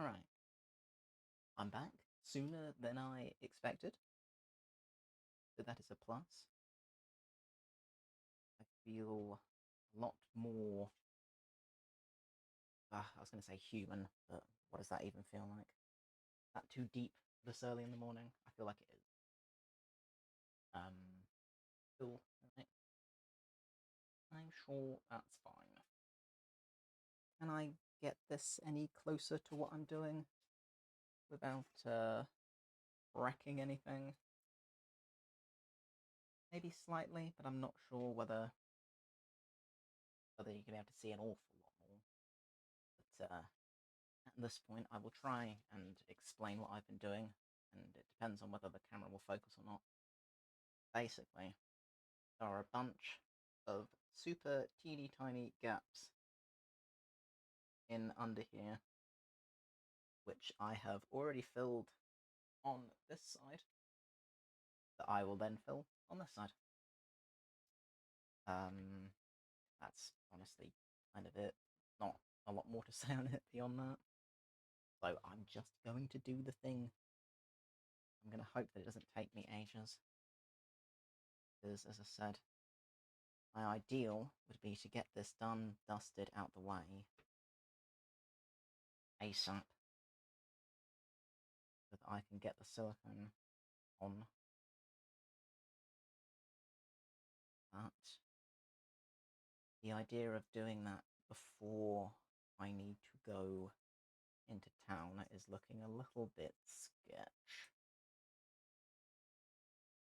Alright, I'm back sooner than I expected, so that is a plus. I feel a lot more, I was going to say human, but what does that even feel like? Is that too deep this early in the morning? I feel like it is. Cool, right. I'm sure that's fine. Can I get this any closer to what I'm doing without wrecking anything? Maybe slightly, but I'm not sure whether you can be able to see an awful lot more. But at this point, I will try and explain what I've been doing, and it depends on whether the camera will focus or not. Basically, there are a bunch of super teeny tiny gaps in under here, which I have already filled on this side, that I will then fill on this side. That's honestly kind of it. Not a lot more to say on it beyond that. So I'm just going to do the thing. I'm going to hope that it doesn't take me ages. Because, as I said, my ideal would be to get this done, dusted, out the way ASAP, so that I can get the silicone on. But the idea of doing that before I need to go into town is looking a little bit sketch.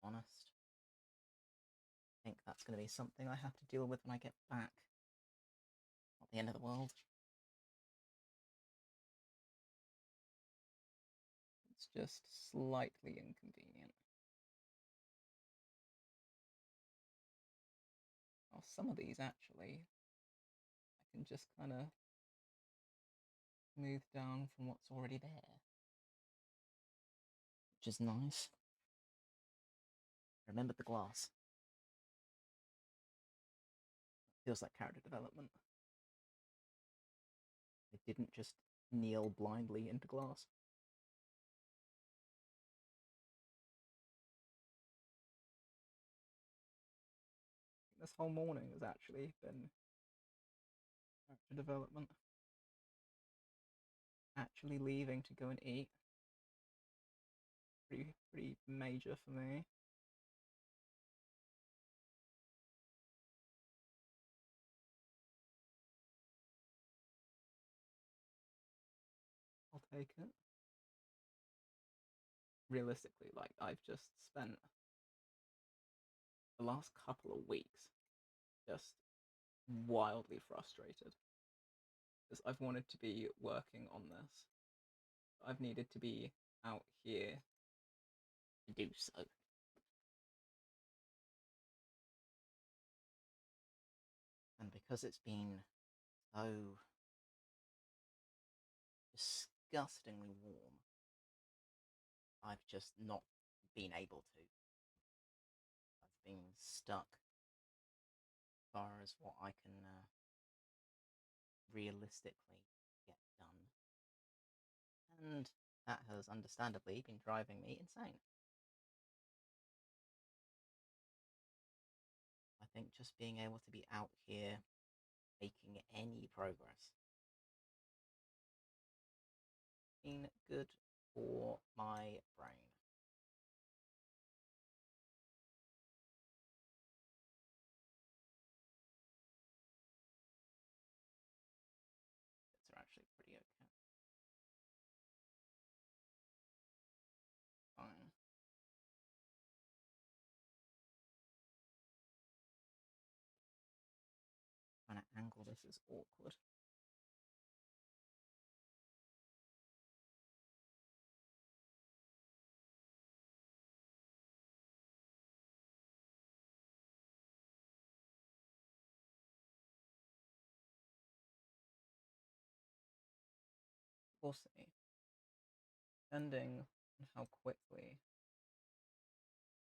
Honest. I think that's going to be something I have to deal with when I get back. Not the end of the world. It's just slightly inconvenient. Oh, some of these actually, I can just kind of smooth down from what's already there, which is nice. Remember the glass. Feels like character development. They didn't just kneel blindly into glass. This whole morning has actually been character development. Actually leaving to go and eat. Pretty major for me. I'll take it. Realistically, like, I've just spent the last couple of weeks just wildly frustrated. Because I've wanted to be working on this. I've needed to be out here to do so. And because it's been so disgustingly warm, I've just not been able to. I've been stuck as far as what I can realistically get done. And that has understandably been driving me insane. I think just being able to be out here making any progress has been good for my brain. Bits are actually pretty okay. Fine. Trying to angle this is awkward. We'll see. Depending on how quickly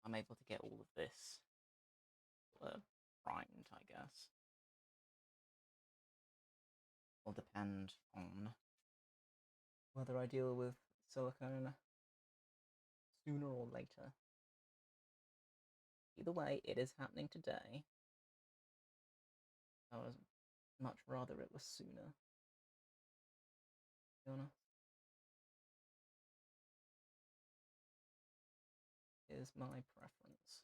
I'm able to get all of this primed, I guess, will depend on whether I deal with silicone sooner or later. Either way, it is happening today. I would much rather it was sooner, to be honest. Is my preference.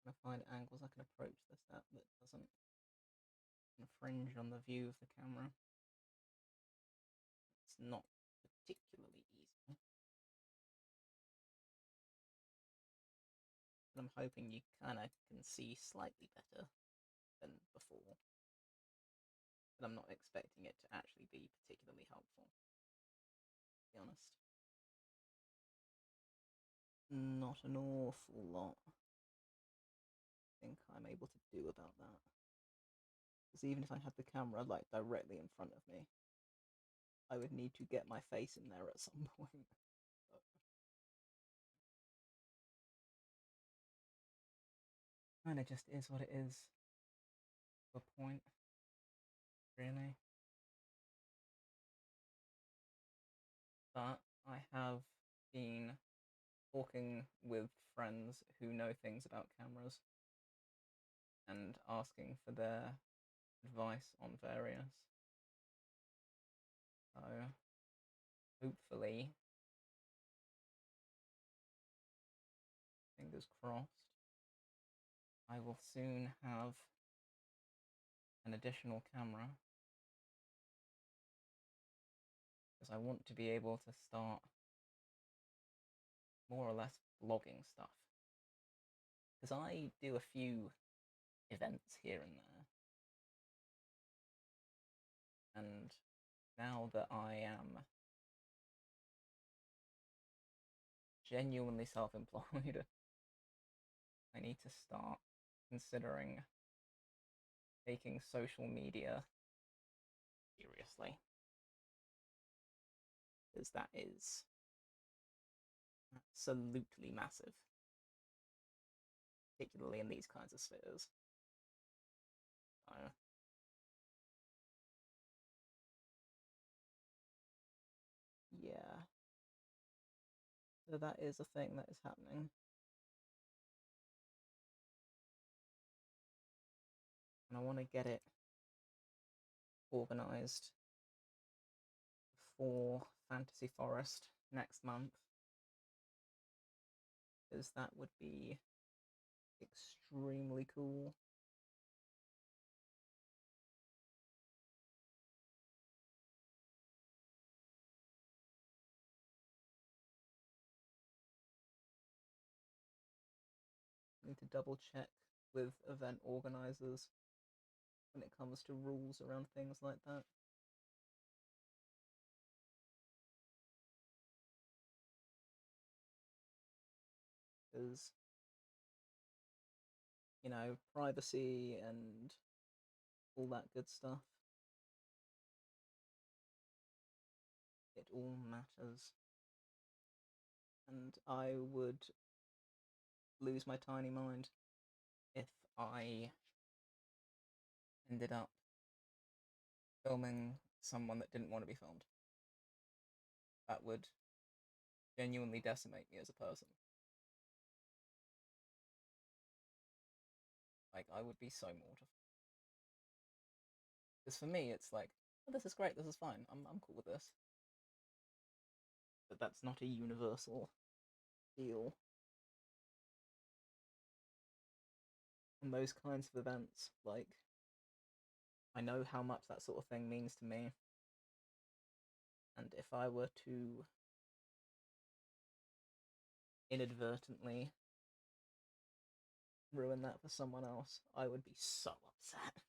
I'm gonna find angles I can approach this at that doesn't infringe on the view of the camera. It's not particularly easy. But I'm hoping you kind of can see slightly better than before. But I'm not expecting it to actually be particularly helpful, to be honest. Not an awful lot I think I'm able to do about that. Because even if I had the camera like directly in front of me, I would need to get my face in there at some point. But kind of just is what it is. To a point, really. But I have been talking with friends who know things about cameras and asking for their advice on various. So hopefully, fingers crossed, I will soon have an additional camera because I want to be able to start more or less vlogging stuff. Because I do a few events here and there, and now that I am genuinely self-employed, I need to start considering taking social media seriously. Because that is absolutely massive, particularly in these kinds of spheres. So, yeah. So that is a thing that is happening. And I want to get it organized for Fantasy Forest next month. Because that would be extremely cool. I need to double check with event organizers when it comes to rules around things like that. Because, you know, privacy and all that good stuff, it all matters. And I would lose my tiny mind if I ended up filming someone that didn't want to be filmed. That would genuinely decimate me as a person. Like, I would be so mortified. Because for me, it's like, oh, this is great, this is fine, I'm cool with this. But that's not a universal deal. And those kinds of events, like, I know how much that sort of thing means to me. And if I were to inadvertently ruin that for someone else, I would be so upset.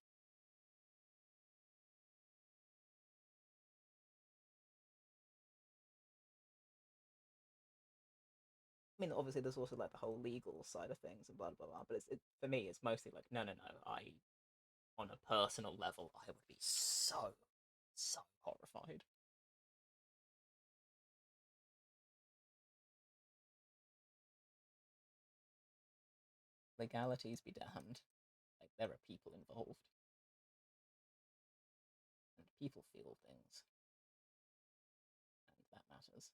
I mean, obviously, there's also like the whole legal side of things and blah blah blah. But for me, it's mostly like, no, no, no. On a personal level, I would be so horrified. legalities be damned. Like, there are people involved, and people feel things, and that matters.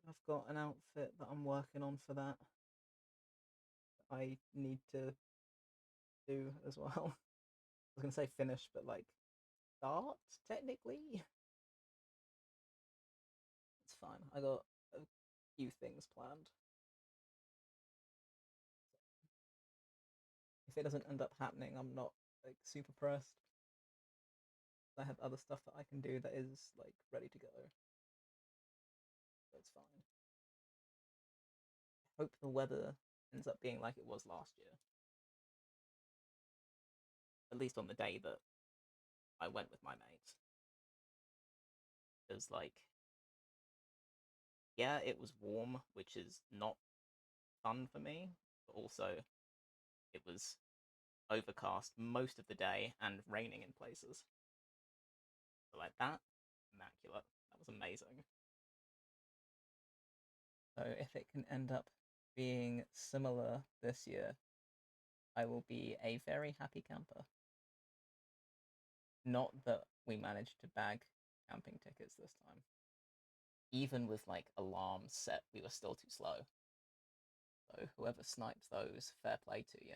I've got an outfit that I'm working on for that. I need to do as well. I was gonna say finish, but like start technically. It's fine. I got a few things planned. If it doesn't end up happening, I'm not like super pressed. I have other stuff that I can do that is like ready to go. So it's fine. I hope the weather ends up being like it was last year. At least on the day that I went with my mates. Because like yeah, it was warm, which is not fun for me, but also it was overcast most of the day and raining in places. So like that, immaculate. That was amazing. So if it can end up being similar this year, I will be a very happy camper. Not that we managed to bag camping tickets this time. Even with like alarms set, we were still too slow. So whoever sniped those, fair play to you.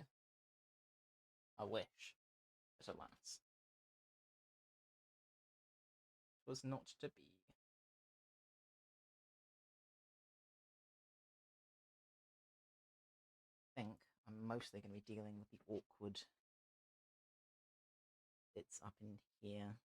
I wish, but alas, it was not to be. I think I'm mostly going to be dealing with the awkward bits up in here.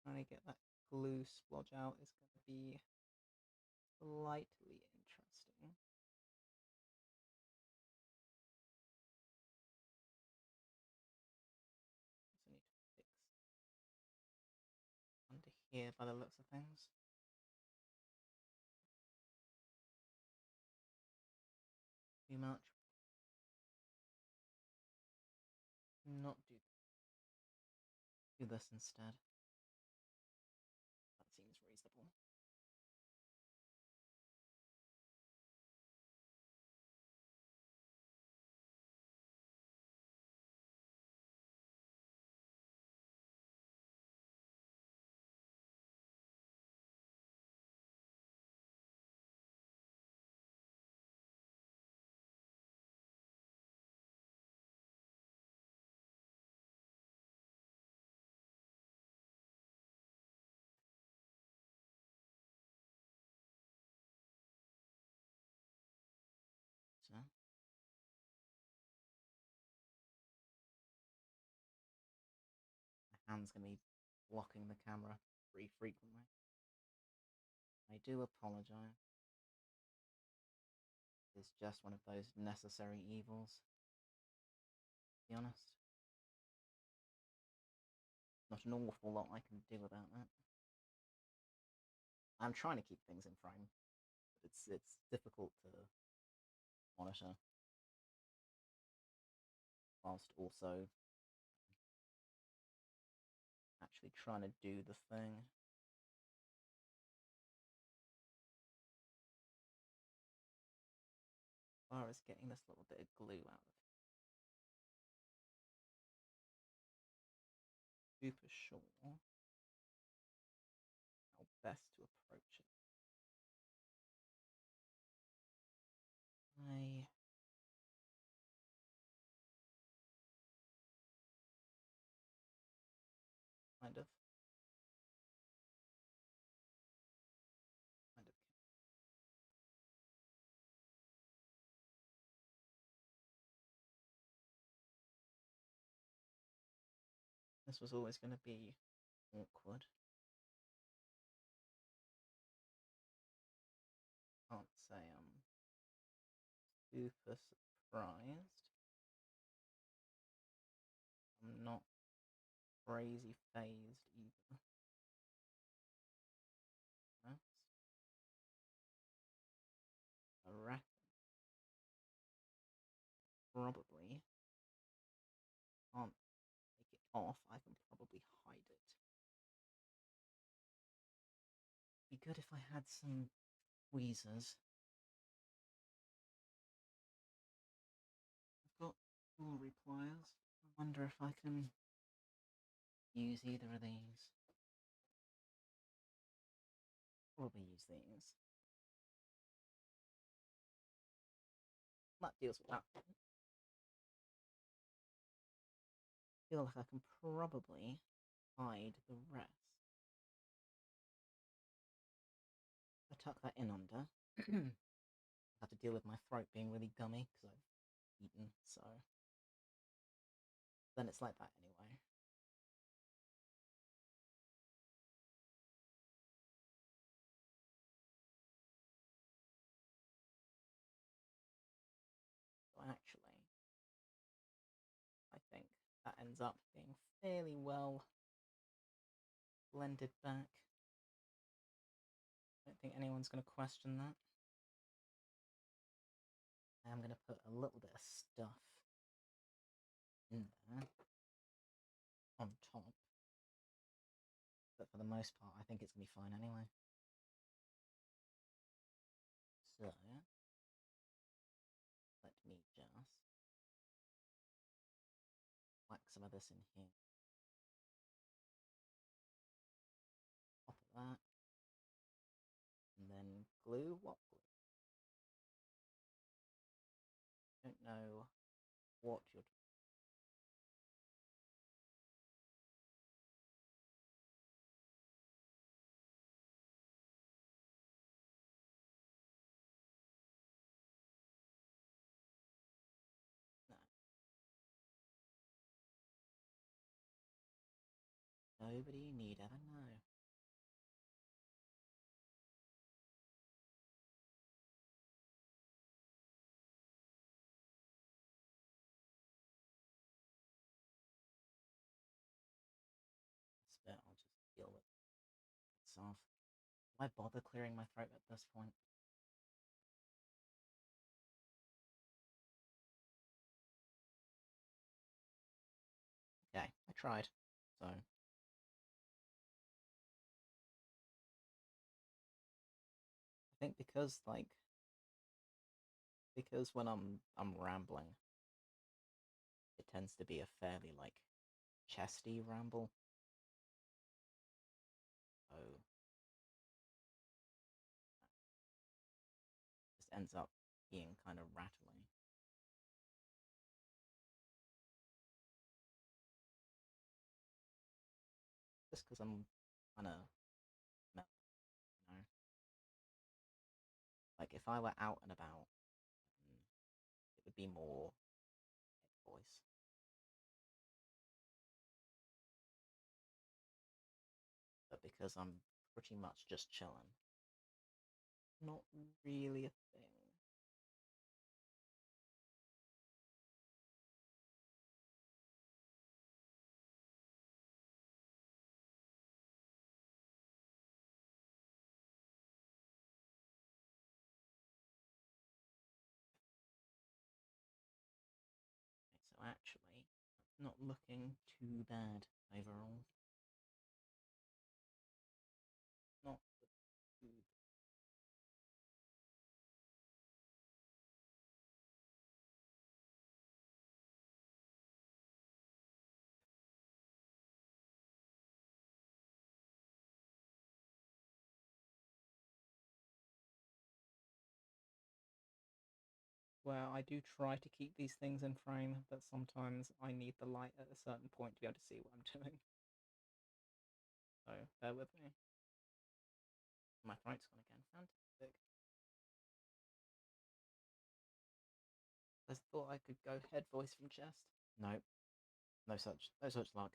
Trying to get that glue splodge out is going to be slightly interesting. Also need to fix under here by the looks of things. Too much. Not do this instead. That seems reasonable. So my hand's going to be blocking the camera pretty frequently. I do apologise. It's just one of those necessary evils. To be honest, not an awful lot I can do about that. I'm trying to keep things in frame, but it's difficult to monitor whilst also actually trying to do the thing. As far as getting this little bit of glue out of it. Super sure how best to approach it. I kind of this was always going to be awkward. Can't say super surprised. I'm not crazy phased either. That's, I reckon probably can't take it off. I can probably hide it. Be good if I had some tweezers. I've got jewelry pliers. I wonder if I can use either of these. Probably use these. That deals with that. Feel like I can probably hide the rest. I tuck that in under. I have to deal with my throat being really gummy because I've eaten, so then it's like that anyway. So actually, I think that ends up being fairly well blended back. I don't think anyone's going to question that. I am going to put a little bit of stuff in there on top, but for the most part, I think it's going to be fine anyway. So, let me just whack some of this in here. Pop that. And then glue? What glue? I don't know what you're doing. No. Nobody need ever know. This bit I'll just deal with itself. Why bother clearing my throat at this point? Okay, I tried. So I think because when I'm rambling, it tends to be a fairly chesty ramble. So it just ends up being kind of rattling. Just because I'm kind of you know. Like if I were out and about, it would be more voice. But because I'm pretty much just chilling, not really a thing. So actually, not looking too bad overall. Not too bad. Well, I do try to keep these things in frame, but sometimes I need the light at a certain point to be able to see what I'm doing. So bear with me. My throat's gone again. Fantastic. I thought I could go head voice from chest. No, no such luck.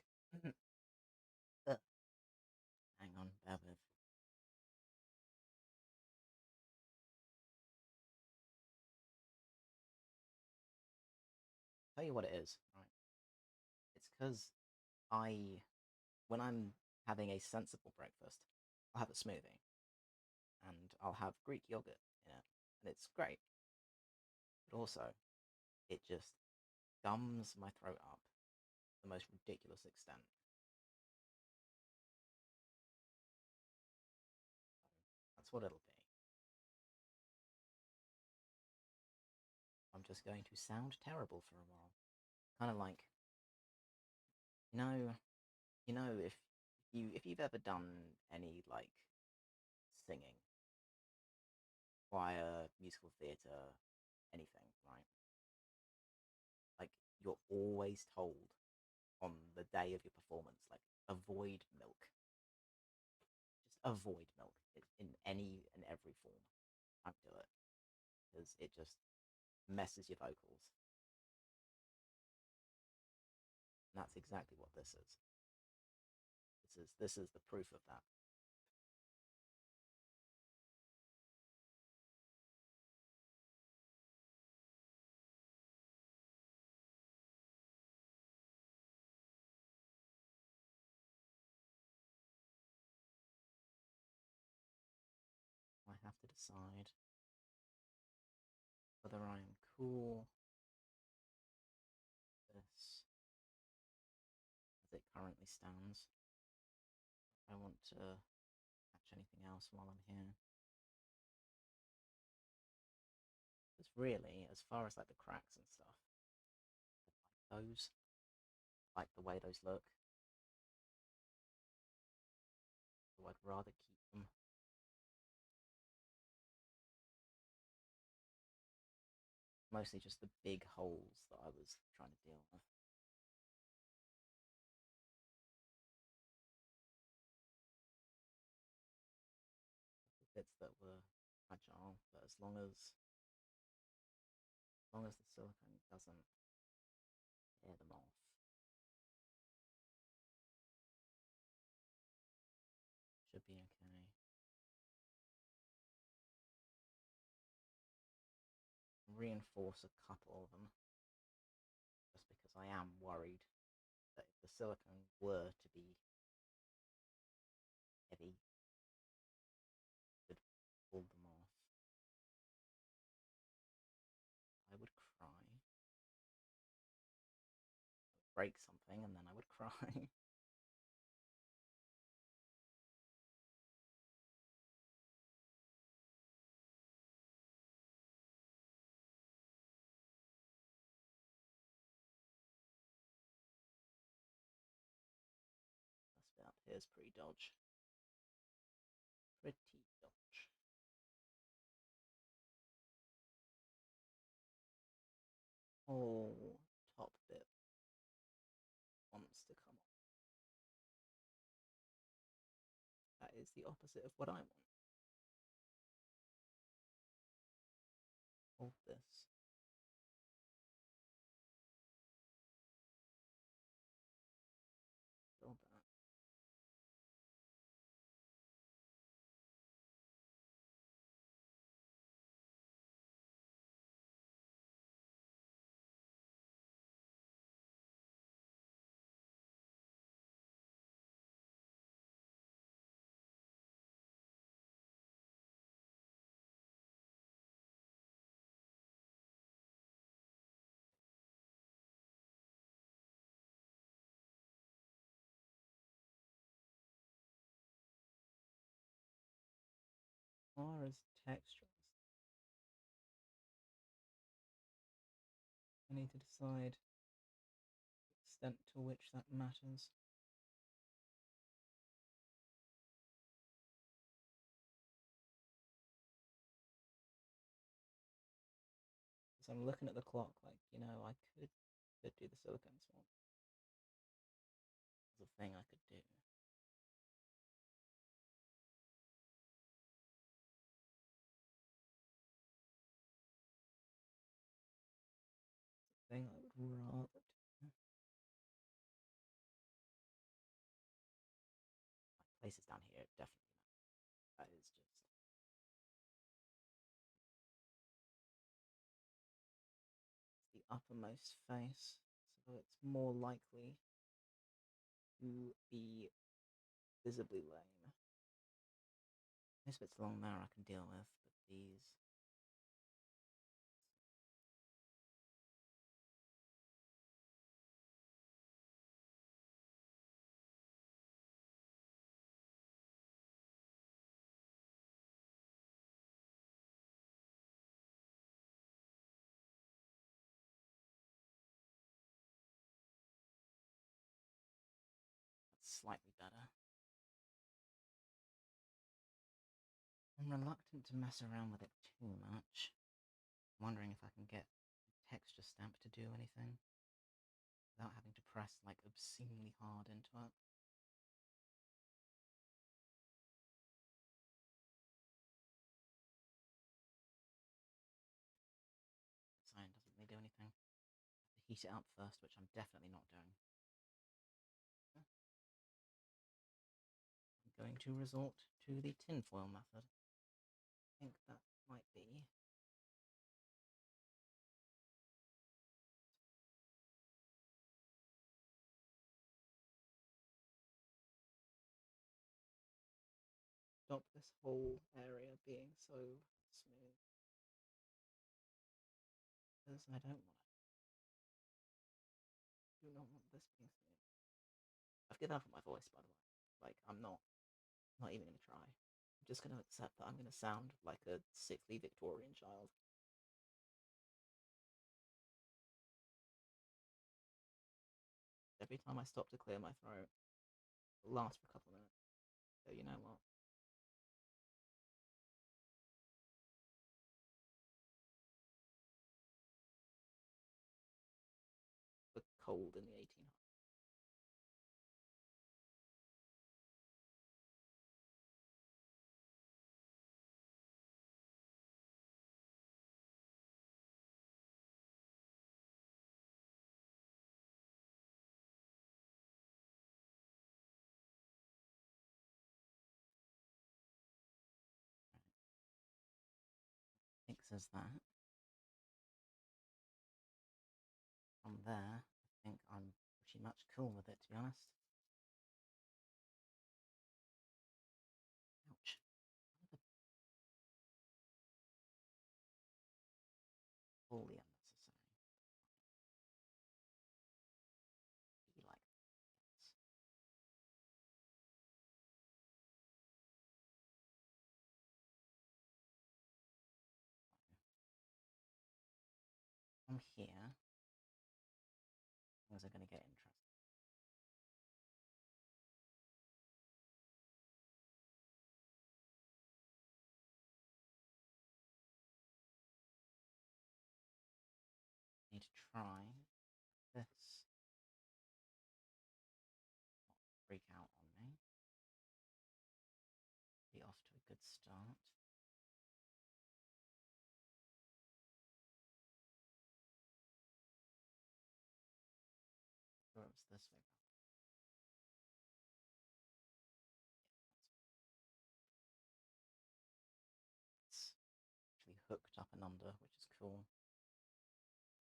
Hang on, bear with. tell you what it is, right? It's because I, when I'm having a sensible breakfast, I'll have a smoothie and I'll have Greek yogurt in it, and it's great. But also, it just gums my throat up to the most ridiculous extent. That's what it'll be. I'm just going to sound terrible for a while. Kind of like, you know, if you've ever done any like singing, choir, musical theatre, anything, right? Like you're always told on the day of your performance, like avoid milk. Just avoid milk in any and every form. Don't do it because it just messes your vocals. And that's exactly what this is. This is the proof of that. I have to decide whether I am cool with this as it currently stands. I want to catch anything else while I'm here. Because really, as far as like the cracks and stuff, like those, like the way those look, so I'd rather keep them. Mostly just the big holes that I was trying to deal with. The bits that were fragile, but as long as the silicone doesn't tear them off, should be okay. Reinforce a couple of them, just because I am worried that if the silicone were to be heavy, it could pull them off. I would cry. Break something, and then I would cry. This bit up here is pretty dodge. Pretty dodge. Oh, top bit wants to come off. That is the opposite of what I want. Hold this. Build that. As far as textures, I need to decide the extent to which that matters. Because I'm looking at the clock, like, I could do the silicone swap. There's a thing I could do. It's a thing I would rather do. My places down here, definitely not. That is just uppermost face, so it's more likely to be visibly lame. This bit's along there I can deal with, but these... That's slightly better. I'm reluctant to mess around with it too much. I'm wondering if I can get texture stamp to do anything without having to press like obscenely hard into it. Sign doesn't really do anything. I have to heat it up first, which I'm definitely not doing. I'm going to resort to the tinfoil method. I think that might be... stop this whole area being so smooth. Because I don't want it. I do not want this being smooth. I've given up on my voice, by the way. Like, I'm not even going to try. I'm just going to accept that I'm going to sound like a sickly Victorian child. Every time I stop to clear my throat, it'll last for a couple of minutes. So you know what? The cold in the 1800s. Fixes that. From there, I think I'm pretty much cool with it, to be honest. Ouch. Wholly unnecessary. Be like this. From here, things are going to get interesting. Need to try this. Not freak out on me. Be off to a good start. Sure, it was this way. It's actually hooked up and under, which is cool.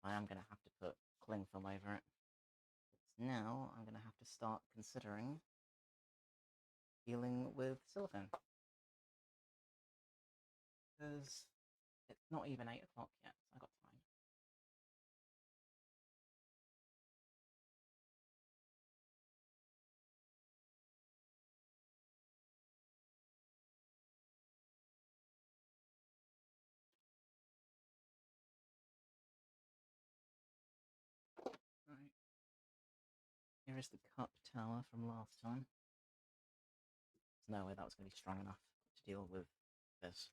I am going to have to put cling film over it. But now I'm going to have to start considering dealing with silicone. Because it's not even 8 o'clock yet, so I've got time. Right. Here is the cup tower from last time. There's no way that was going to be strong enough to deal with this.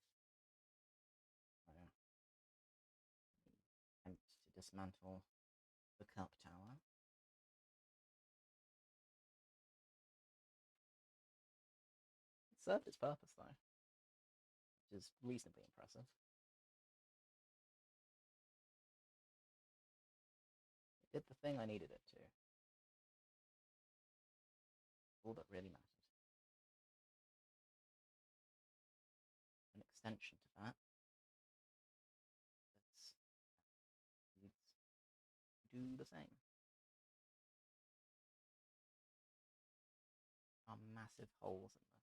Attempt to dismantle the cup tower. It served its purpose though, which is reasonably impressive. It did the thing I needed it to. All that really mattered. An extension to that. That's do the same. Are massive holes in them.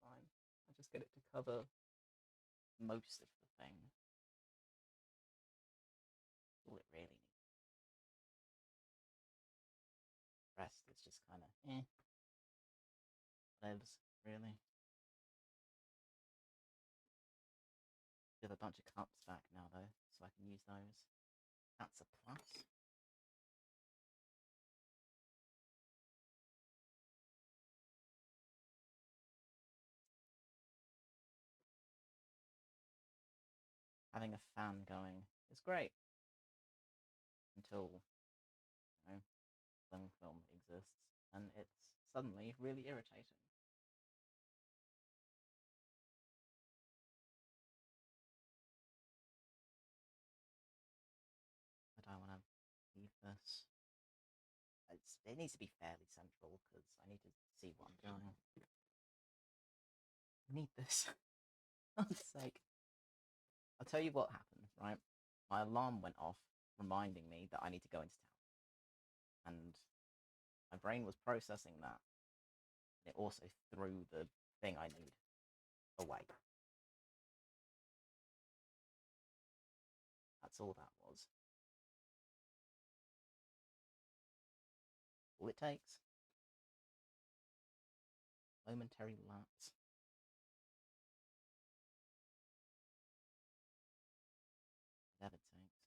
Fine. I just get it to cover most of the thing. All it really needs. The rest is just kind of whatevs, really. Give a bunch of cups back now though, so I can use those. That's a plus. Having a fan going is great until cling film exists, and it's suddenly really irritating. But I want to leave this. It needs to be fairly central because I need to see what I'm doing. I need this. For God's sake. I'll tell you what happened, right? My alarm went off, reminding me that I need to go into town. And my brain was processing that. And it also threw the thing I need away. That's all that was. All it takes. Momentary lapse. Whatever it takes.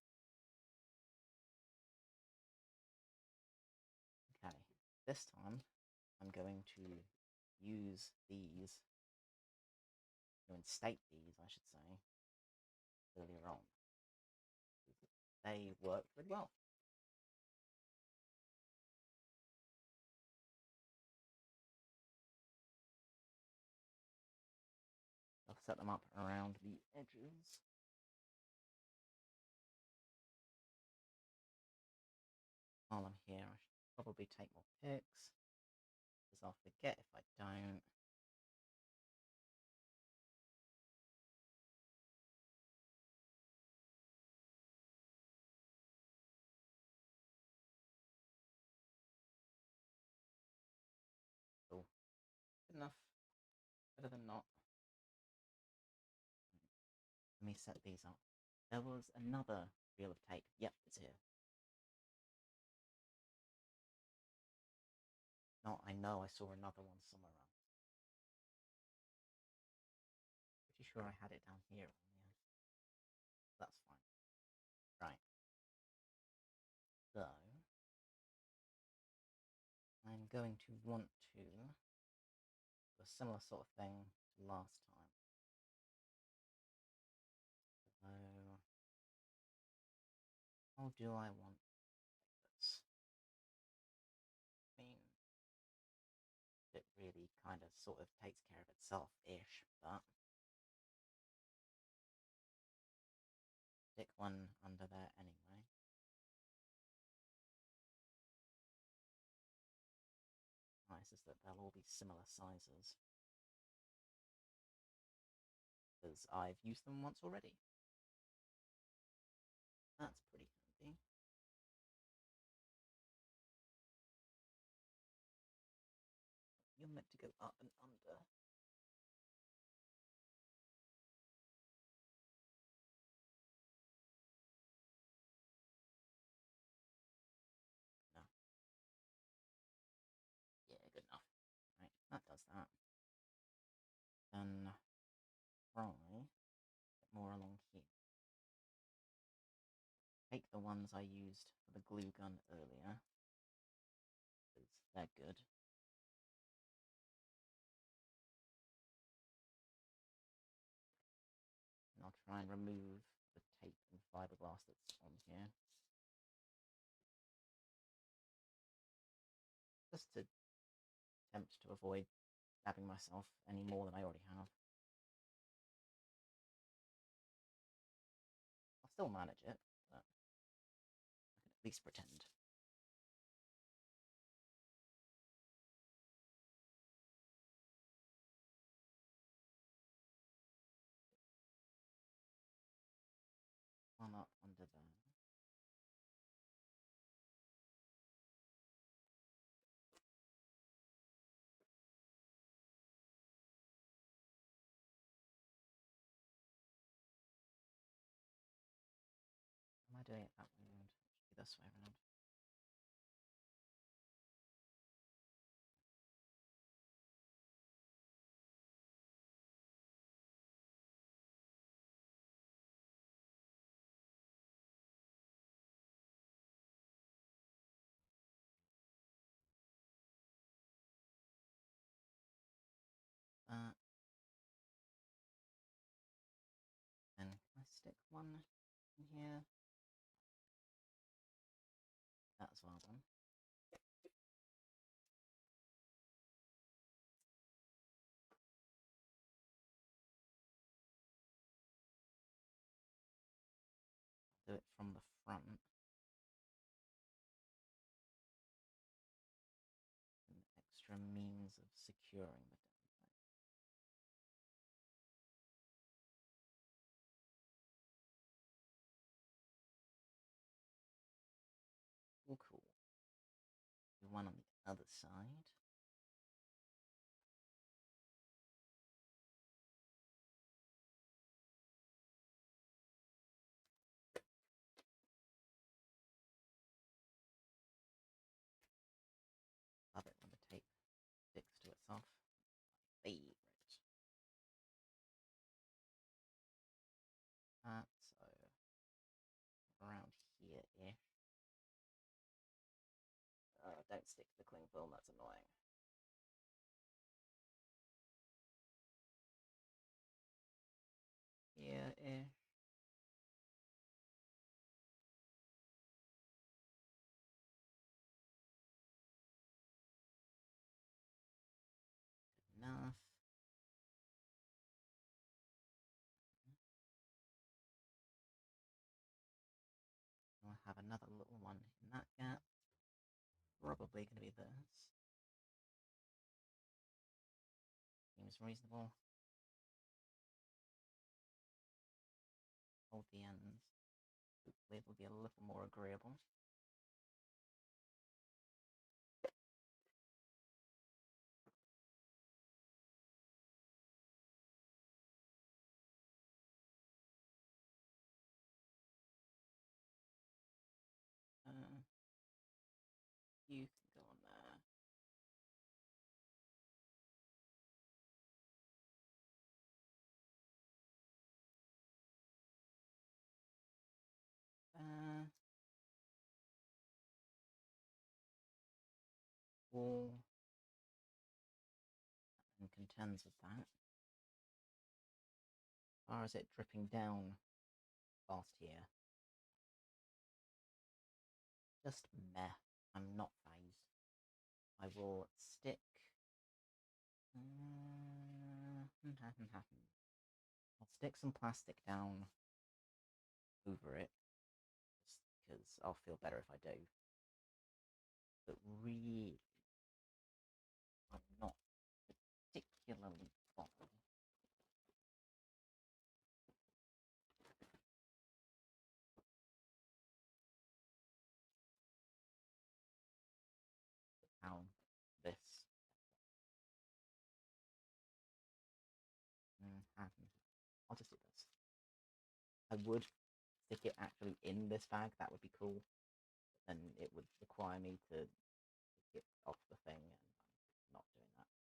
Okay, this time I'm going to use these, reinstate these, I should say, earlier on. They work really well. I'll set them up around the edges. While I'm here, I should probably take more pics, because I'll forget if I don't. Cool. Good enough. Better than not. Let me set these up. There was another reel of tape. Yep, it's here. No, I know I saw another one somewhere else. Pretty sure I had it down here on the end. That's fine. Right. So, I'm going to want to do a similar sort of thing to last time. So, how do I want this? I mean, it really kind of sort of takes care of itself-ish, but stick one under there anyway. Nice is that they'll all be similar sizes, because I've used them once already. That's pretty handy. You're meant to go up and under. No. Yeah, good enough. Right, that does that. Then try more along here. Take the ones I used for the glue gun earlier, because they're good. And I'll try and remove the tape and fiberglass that's on here. Just to attempt to avoid stabbing myself any more than I already have. I'll still manage it, but I can at least pretend. doing it that way around? It should be this way around. And can I stick one in here? That's well done. Do it from the front. An extra means of securing the damn thing. Oh, cool. Do one on the other side. Love it when the tape sticks to itself. My favorite. So around here-ish. Don't stick to the cling film, that's annoying. Here-ish. Enough. I'll have another little one in that gap. Probably going to be this. Seems reasonable. Hold the ends. Hopefully it'll be a little more agreeable. You can go on there. Wall. And contends with that. As far as it dripping down past here. Just meh. I'm not phased. I will stick. I'll stick some plastic down over it, just because I'll feel better if I do. But really, I'm not particularly bothered. How this. I'll just do this. I would stick it actually in this bag, that would be cool. But then it would require me to take it off the thing, and I'm not doing that.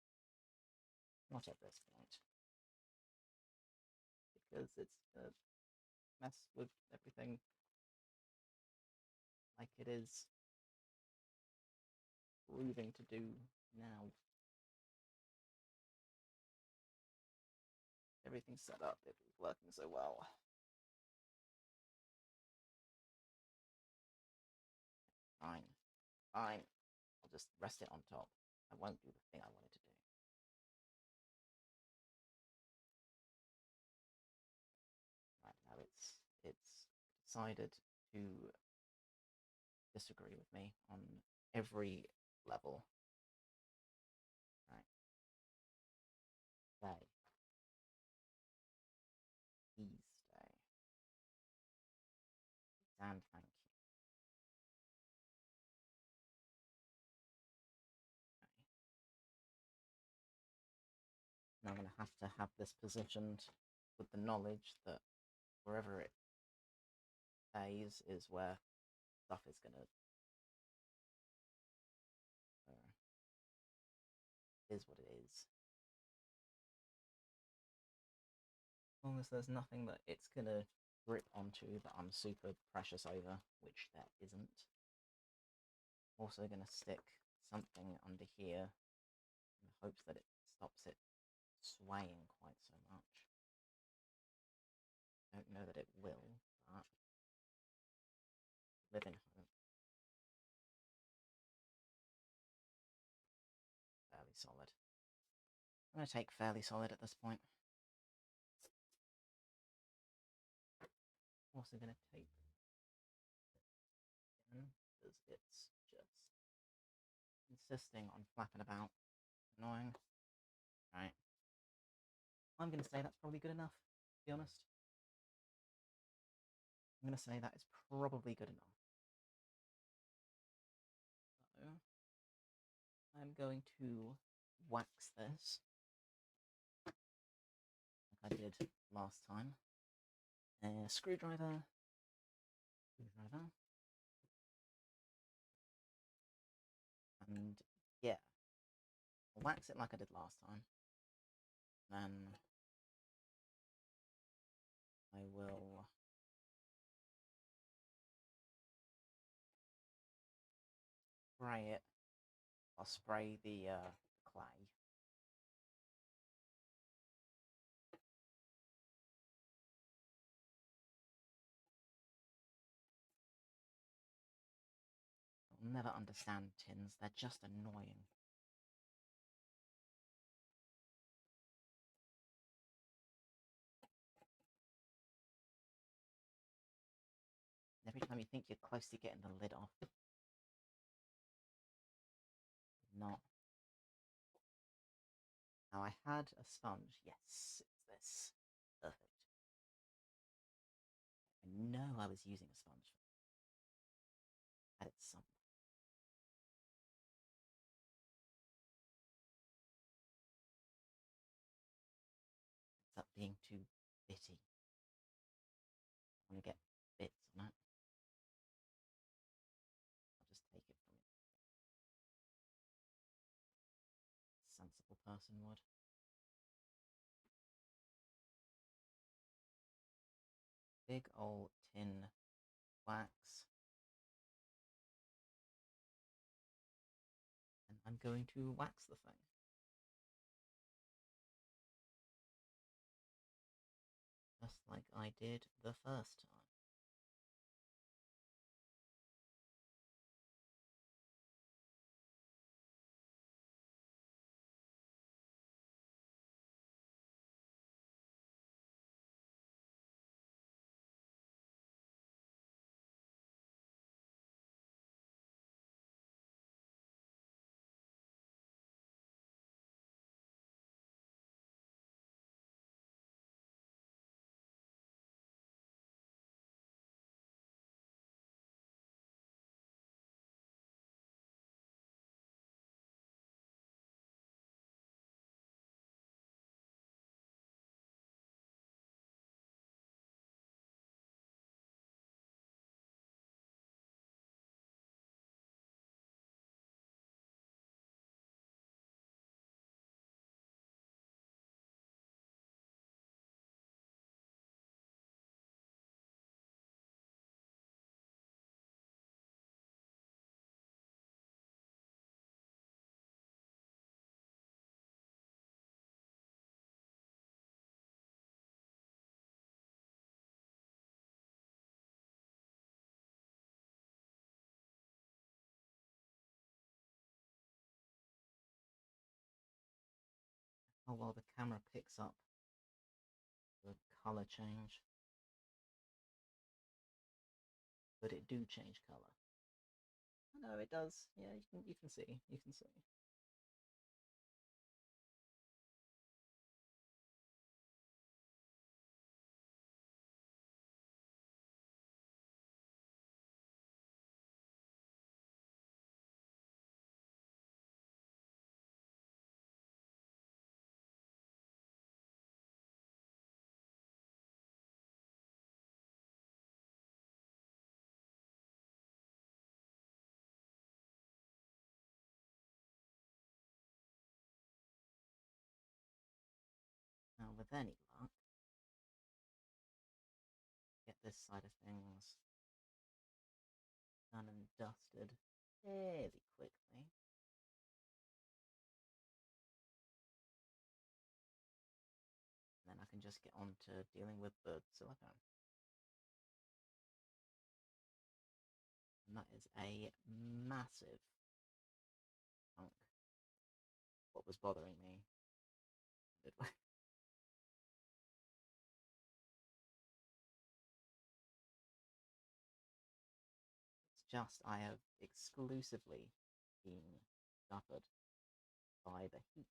Not at this point. Because it's gonna mess with everything like it is proving to do now. Everything's set up, it was working so well. Fine. Fine. I'll just rest it on top. I won't do the thing I wanted to do. Right, now it's decided to disagree with me on every level. Right. Stay. Please stay. And thank you. Okay. Now I'm going to have this positioned with the knowledge that wherever it phase is where stuff is gonna is what it is. As long as there's nothing that it's gonna grip onto that I'm super precious over, which there isn't. Also gonna stick something under here in hopes that it stops it swaying quite so much. Don't know that it will, but live in hope. Fairly solid. I'm gonna take fairly solid at this point. Also gonna tape in because it's just insisting on flapping about. Annoying. Right. I'm gonna say that's probably good enough, to be honest. I'm gonna say that is probably good enough. So I'm going to wax this like I did last time. Screwdriver, and yeah, I'll wax it like I did last time. Then I will spray it. I'll spray the clay. I'll never understand tins, they're just annoying. Every time you think you're close to getting the lid off, not. Now I had a sponge. Yes, it's this. Perfect. I know I was using a sponge. I had it somewhere. It's up being too bitty. I want to get bits on it. I'll just take it from it. A sensible person would. Big old tin wax. And I'm going to wax the thing. Just like I did the first time. Oh well, the camera picks up the colour change. But it do change colour. No, it does. Yeah, you can see. You can see. with any luck, get this side of things done and dusted fairly quickly. And then I can just get on to dealing with the silicone. And that is a massive chunk. What was bothering me. It's just I have exclusively been suffered by the heat.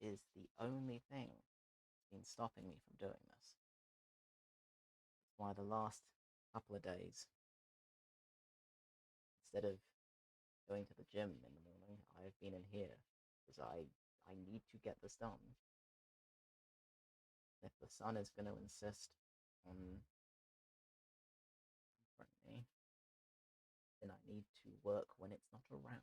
That is the only thing that's been stopping me from doing this. That's why the last couple of days, instead of going to the gym in the morning, I've been in here because I need to get this done. If the sun is going to insist on me, then I need to work when it's not around.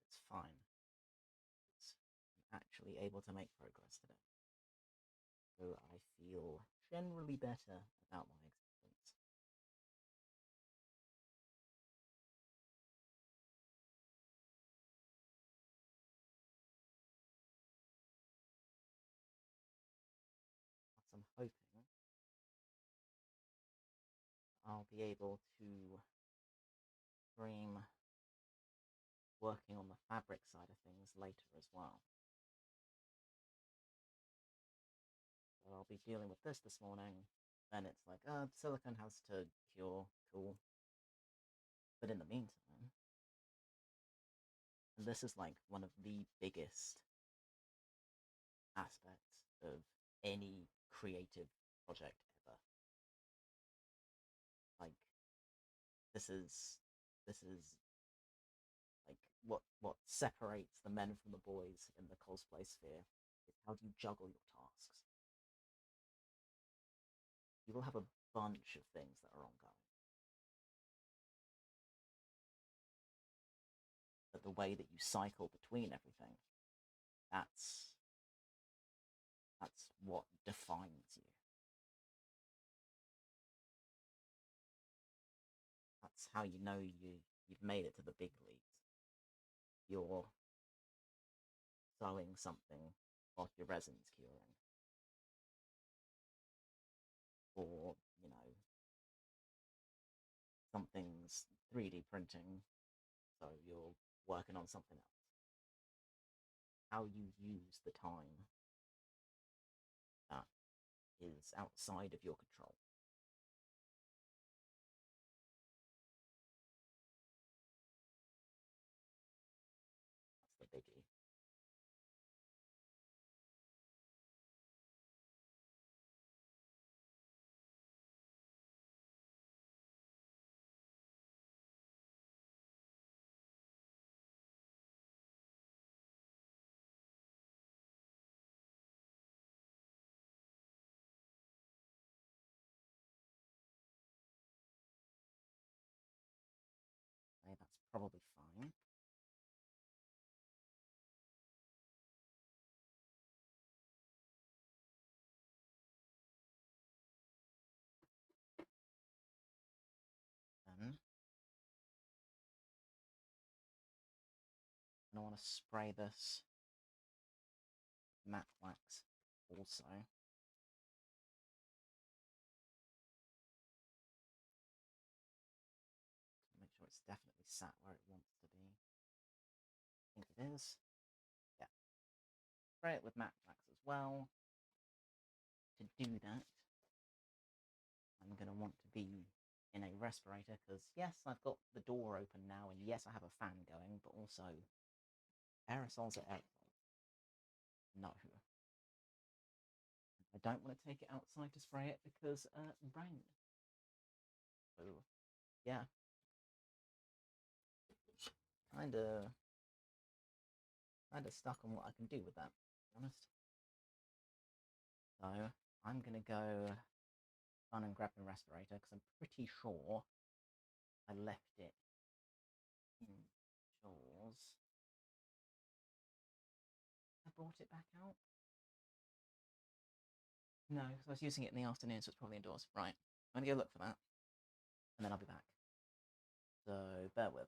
It's fine. It's actually able to make progress today. So I feel generally better about my existence. But I'm hoping I'll be able to stream working on the fabric side of things later as well. So I'll be dealing with this morning, then it's like, silicone has to cure, cool. But in the meantime, and this is like one of the biggest aspects of any creative project ever. Like, this is like what separates the men from the boys in the cosplay sphere is how do you juggle your tasks. You will have a bunch of things that are ongoing, but the way that you cycle between everything, that's that's what defines you. That's how you know you've made it to the big leagues. You're sewing something whilst your resin's curing, or something's 3D printing, so you're working on something else. How you use the time that is outside of your control. That's the biggie. Okay, that's probably fine. Then I want to spray this matte wax also. it is. Yeah. Spray it with matte wax as well. To do that, I'm going to want to be in a respirator because, yes, I've got the door open now, and yes, I have a fan going, but also aerosols are aerosols. No. I don't want to take it outside to spray it because rain. So, yeah. Kinda stuck on what I can do with that, to be honest. So I'm gonna go run and grab the respirator because I'm pretty sure I left it in Jaws. I brought it back out? No, because I was using it in the afternoon, so it's probably indoors. Right, I'm gonna go look for that, and then I'll be back. So bear with.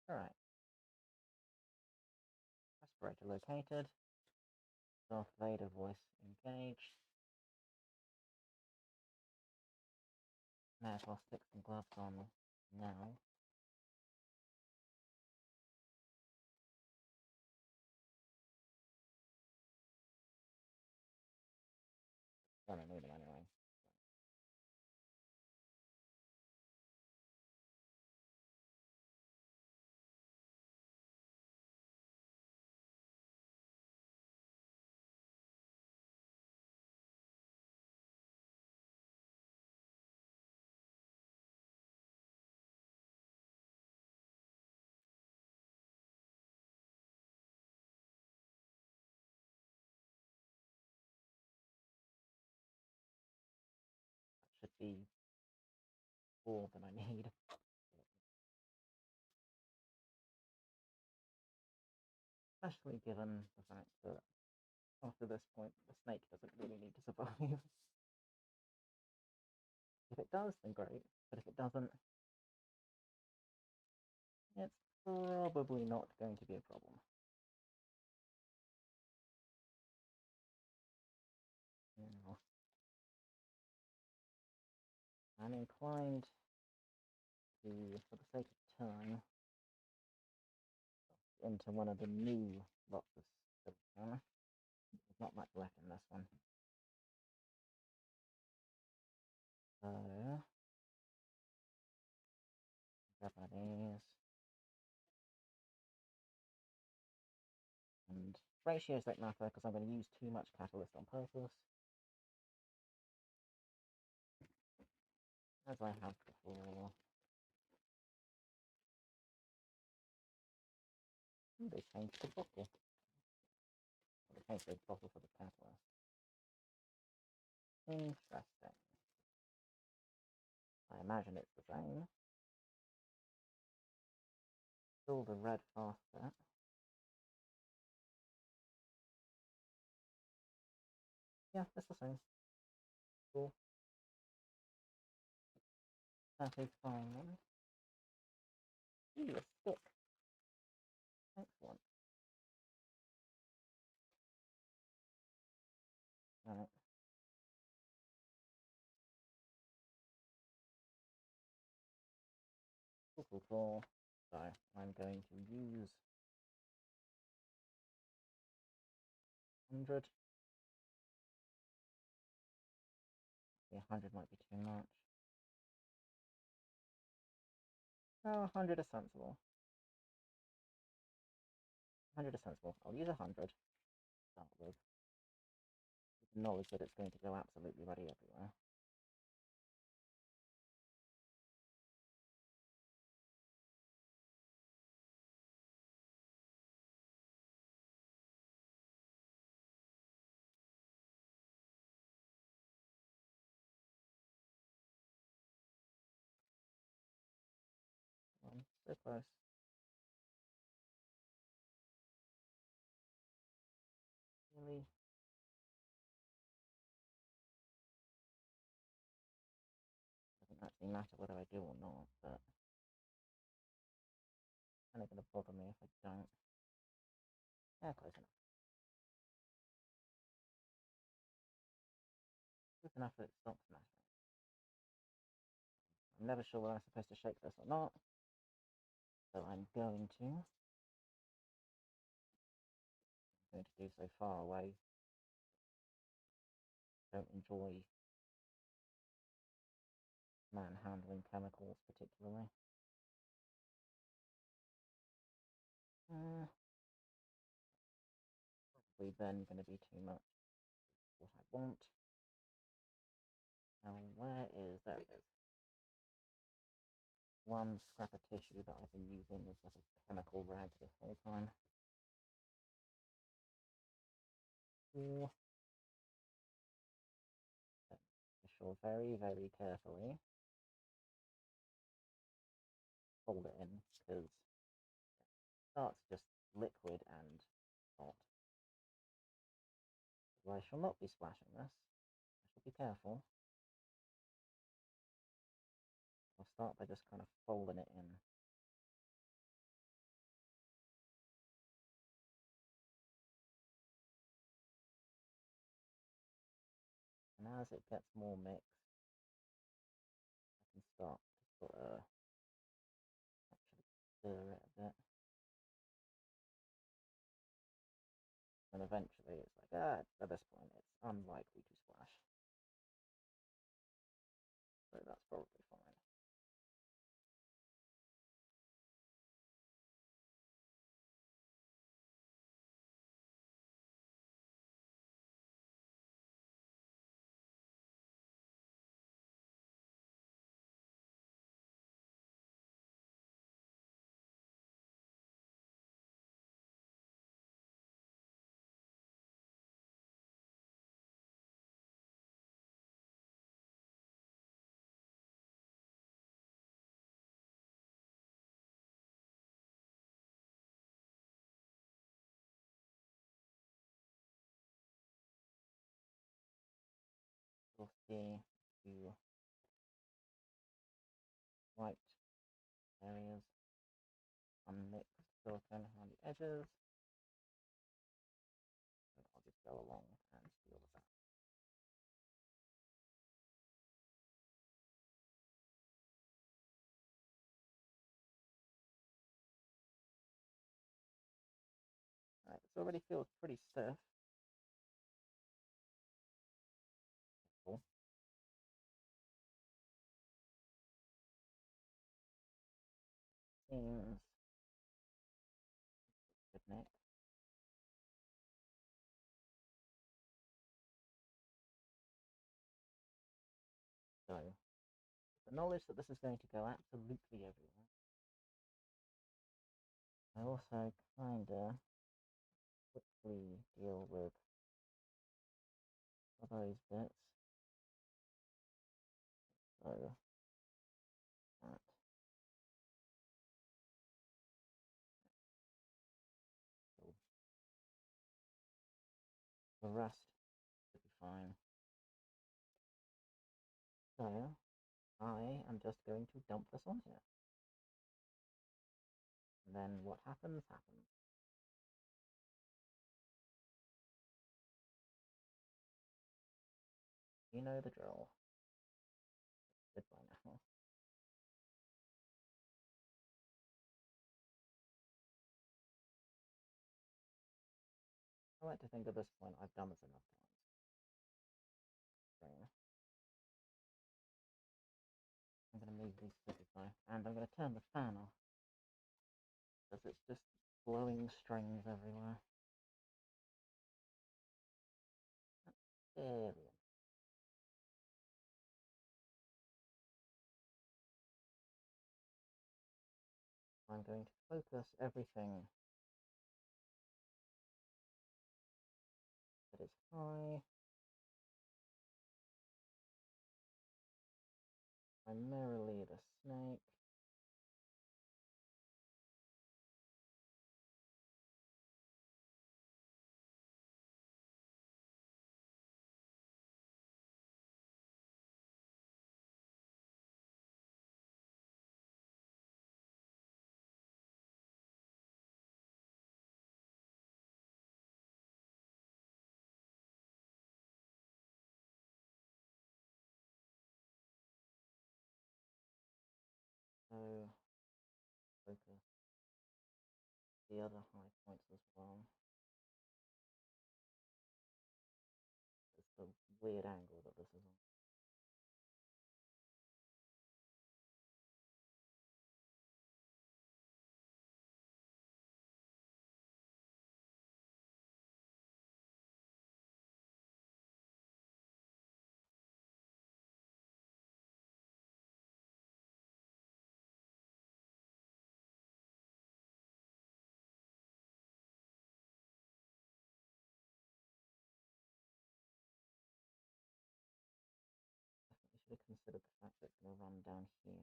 Alright. Respirator located. Darth Vader voice engaged. May as well stick some gloves on now. Gonna need them anyway. That should be more than I need. Especially given the fact that after this point, the snake doesn't really need to survive. If it does, then great. But if it doesn't, it's probably not going to be a problem. Now, I'm inclined to, for the sake of time, into one of the new lots of silicone. There's not much left in this one. So, grab one of these. And ratios don't matter because I'm going to use too much catalyst on purpose. As I have before. They changed the bottle. They changed the bottle for the catalyst. Interesting. I imagine it's the same. Still the red fast bit. Yeah, it's the same. Cool. That is fine then. Ooh, a stick. Excellent. Right. Cool. So I'm going to use 100. Yeah, 100 might be too much. Oh, 100 is sensible. 100 is sensible. I'll use 100 to start with the knowledge that it's going to go absolutely ready everywhere. So close. Really? Doesn't actually matter whether I do or not, but it's kind of going to bother me if I don't. Yeah, close enough. Close enough that it stops mattering. I'm never sure whether I'm supposed to shake this or not, so I'm going to. I'm going to do so far away. Don't enjoy manhandling chemicals particularly. Probably then going to be too much what I want. Now, where is there? It is. One scrap of tissue that I've been using as like a chemical rag this whole time. Four. Make sure very carefully fold it in because it starts just liquid and hot. So I shall not be splashing this. I shall be careful. I'll start by just kind of folding it in. as it gets more mixed, I can start to sort of actually stir it a bit. And eventually it's like, at this point it's unlikely to splash. So that's probably fine. We'll see the white areas, unmixed silicone around the edges. And I'll just go along and seal this out. Alright, this already feels pretty stiff. Cool. Seems good neck. So, the knowledge that this is going to go absolutely everywhere. I also kinda quickly deal with those bits. So that the rest should be fine. So I am just going to dump this on here. And then what happens, happens. You know the drill. Goodbye now. I like to think at this point I've done this enough times. So I'm going to move these scissors though, and I'm going to turn the fan off because it's just blowing strings everywhere. There we go. I'm going to focus everything that is high, primarily the snake. So focus the other high points as well. It's the weird angle that this is on. Definitely should have considered the fact that it's going to run down here.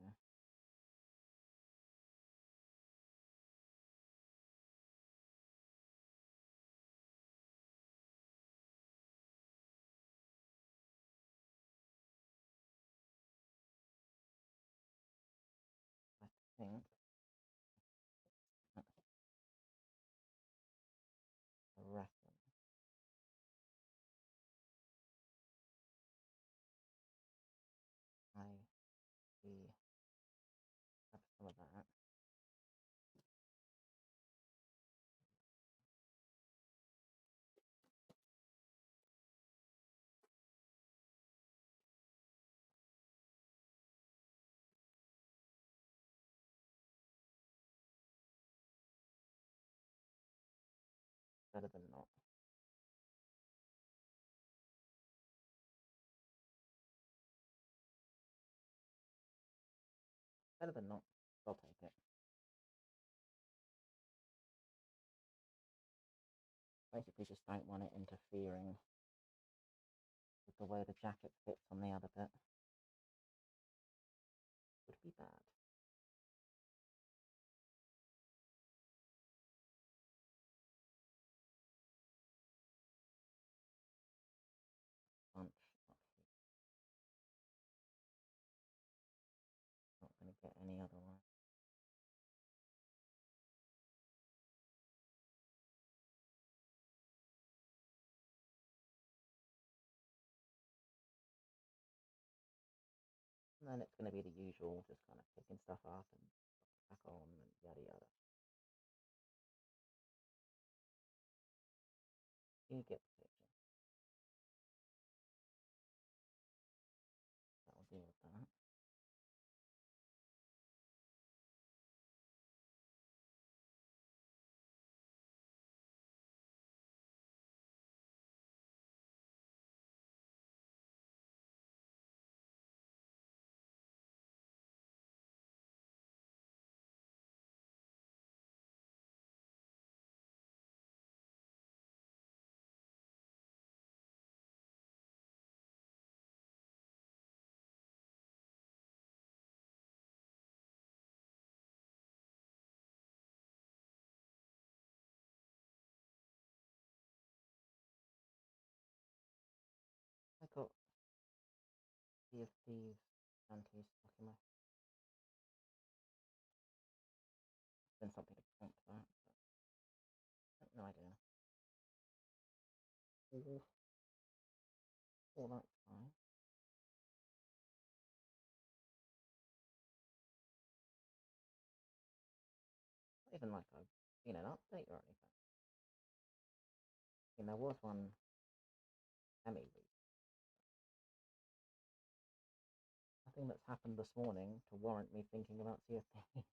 I think I reckon Better than not. Better than not. I'll take it. Basically just don't want it interfering with the way the jacket fits on the other bit. Would be bad. Bunch up here. Not going to get any other one. And then it's going to be the usual, just kind of picking stuff up and back on and yada yada. You get the picture. That'll deal with that. I got Sea of Thieves panties stuck in my. Been something to prompt that, but no idea. All that's fine. Not even like I've seen an update or anything. I mean, there was one semi-recent. Nothing that's happened this morning to warrant me thinking about Sea of Thieves.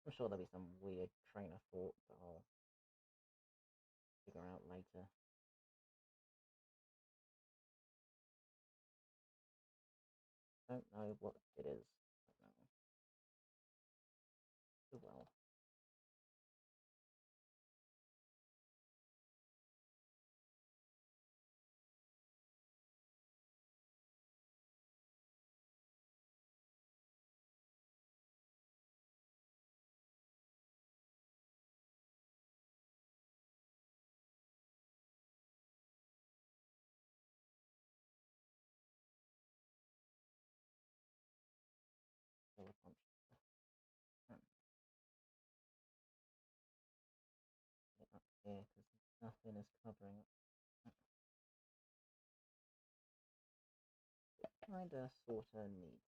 I'm sure there'll be some weird train of thought that I'll figure out later. Don't know what it is. Don't know. Too well. There were a bunch of stuff. Get up here because nothing is covering it. Kinda, sorta neat.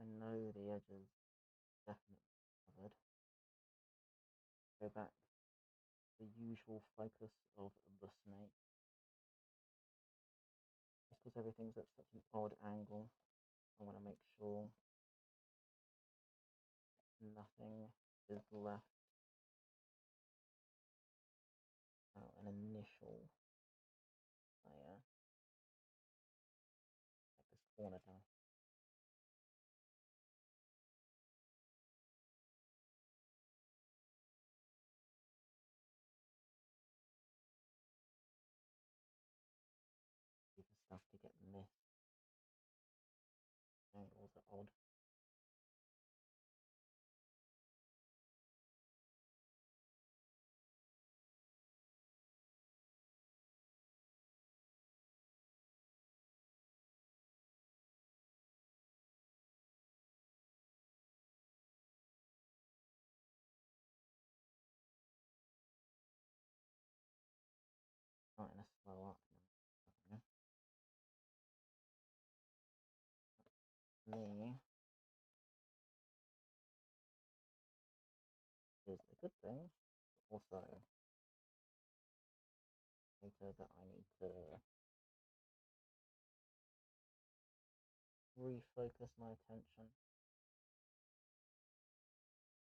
I know the edges definitely covered. Go back to the usual focus of the snake. Just because everything's at such an odd angle, I want to make sure nothing is left out an initial layer. Like this corner down. For stuff to get missed. Angles are odd. blow up now. Me is a good thing. Also, later that I need to refocus my attention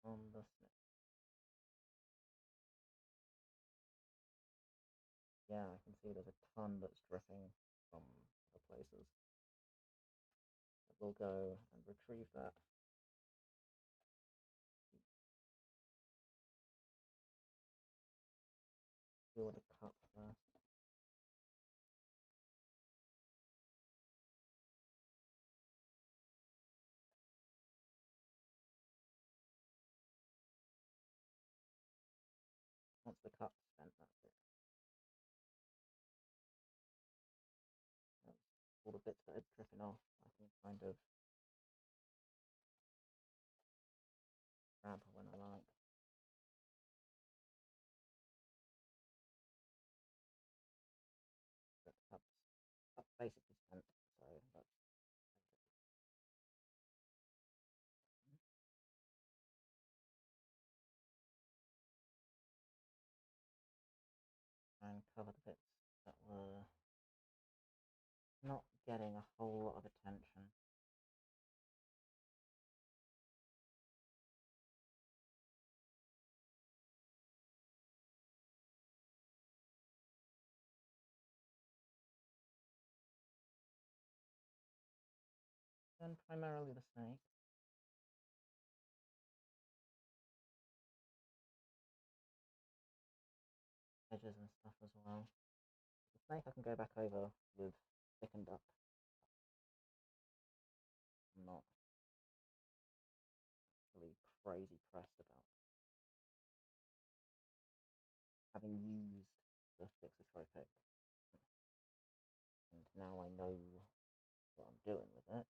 on the snake. Yeah, I can see there's a ton that's dripping from other places. We'll go and retrieve that. Deal with the cup first. Once the cup's spent, that's it. That's all the bits that are dripping off. I can kind of grab when I like. But the cup's basically spent, so that's and cover the bits that were not getting a whole lot of attention. And primarily the snake. Edges and stuff as well. The snake I can go back over with thickened up. I'm not really crazy pressed about having used the fixer pick. And now I know what I'm doing with it.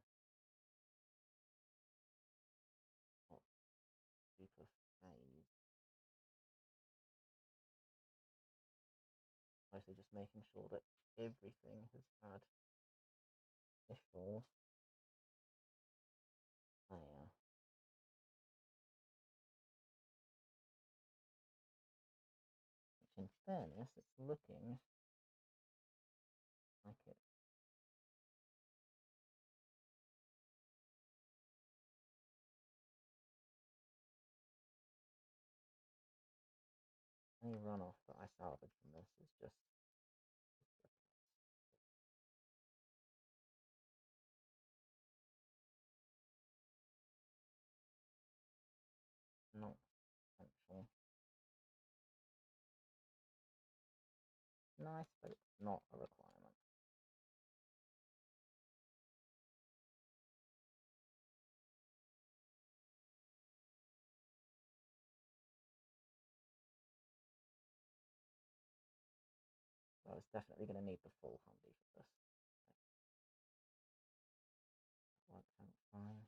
What super phase. Mostly just making sure that everything has had a full layer. Which in fairness, it's looking like it. Any runoff that I salvage from this is just not essential. Nice, but it's not a requirement. So I was definitely going to need the full handy for this. Works out fine.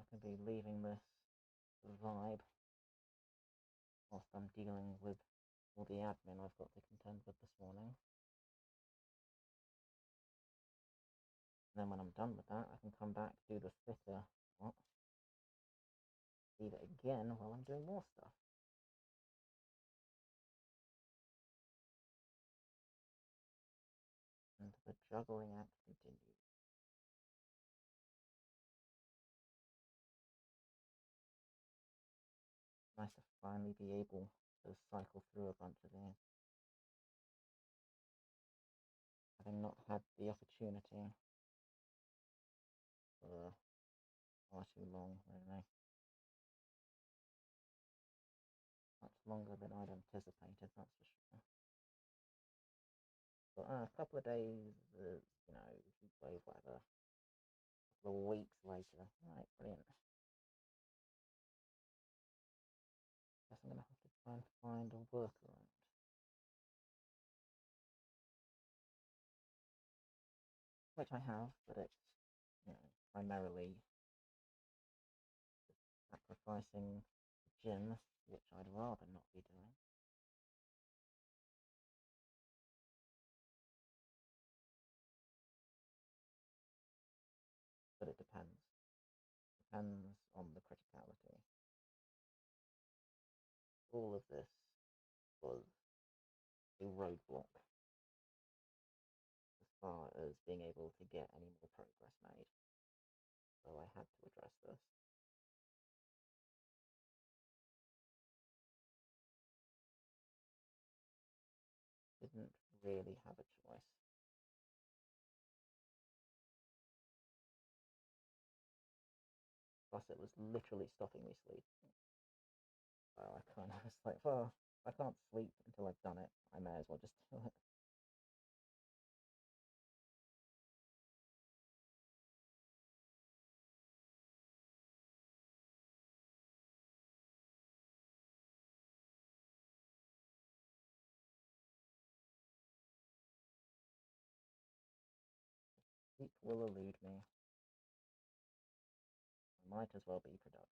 I can be leaving this vibe whilst I'm dealing with all the admin I've got to contend with this morning. And then when I'm done with that, I can come back, do the thicker part, leave it again while I'm doing more stuff. And the juggling act continues. Nice to finally be able to cycle through a bunch of these. Having not had the opportunity for far too long, really. longer than I'd anticipated, that's for sure. But a couple of days, heat wave weather. A couple of weeks later, right, brilliant. Guess I'm gonna have to try and find a workaround. Which I have, but it's, primarily sacrificing the gym, which I'd rather not be doing. But it depends. Depends on the criticality. All of this was a roadblock as far as being able to get any more progress made. So I had to address this. Didn't really have a choice. Plus, it was literally stopping me sleeping. So I kind of was like, well, I can't sleep until I've done it. I may as well just do it. Sleep will elude me. I might as well be productive.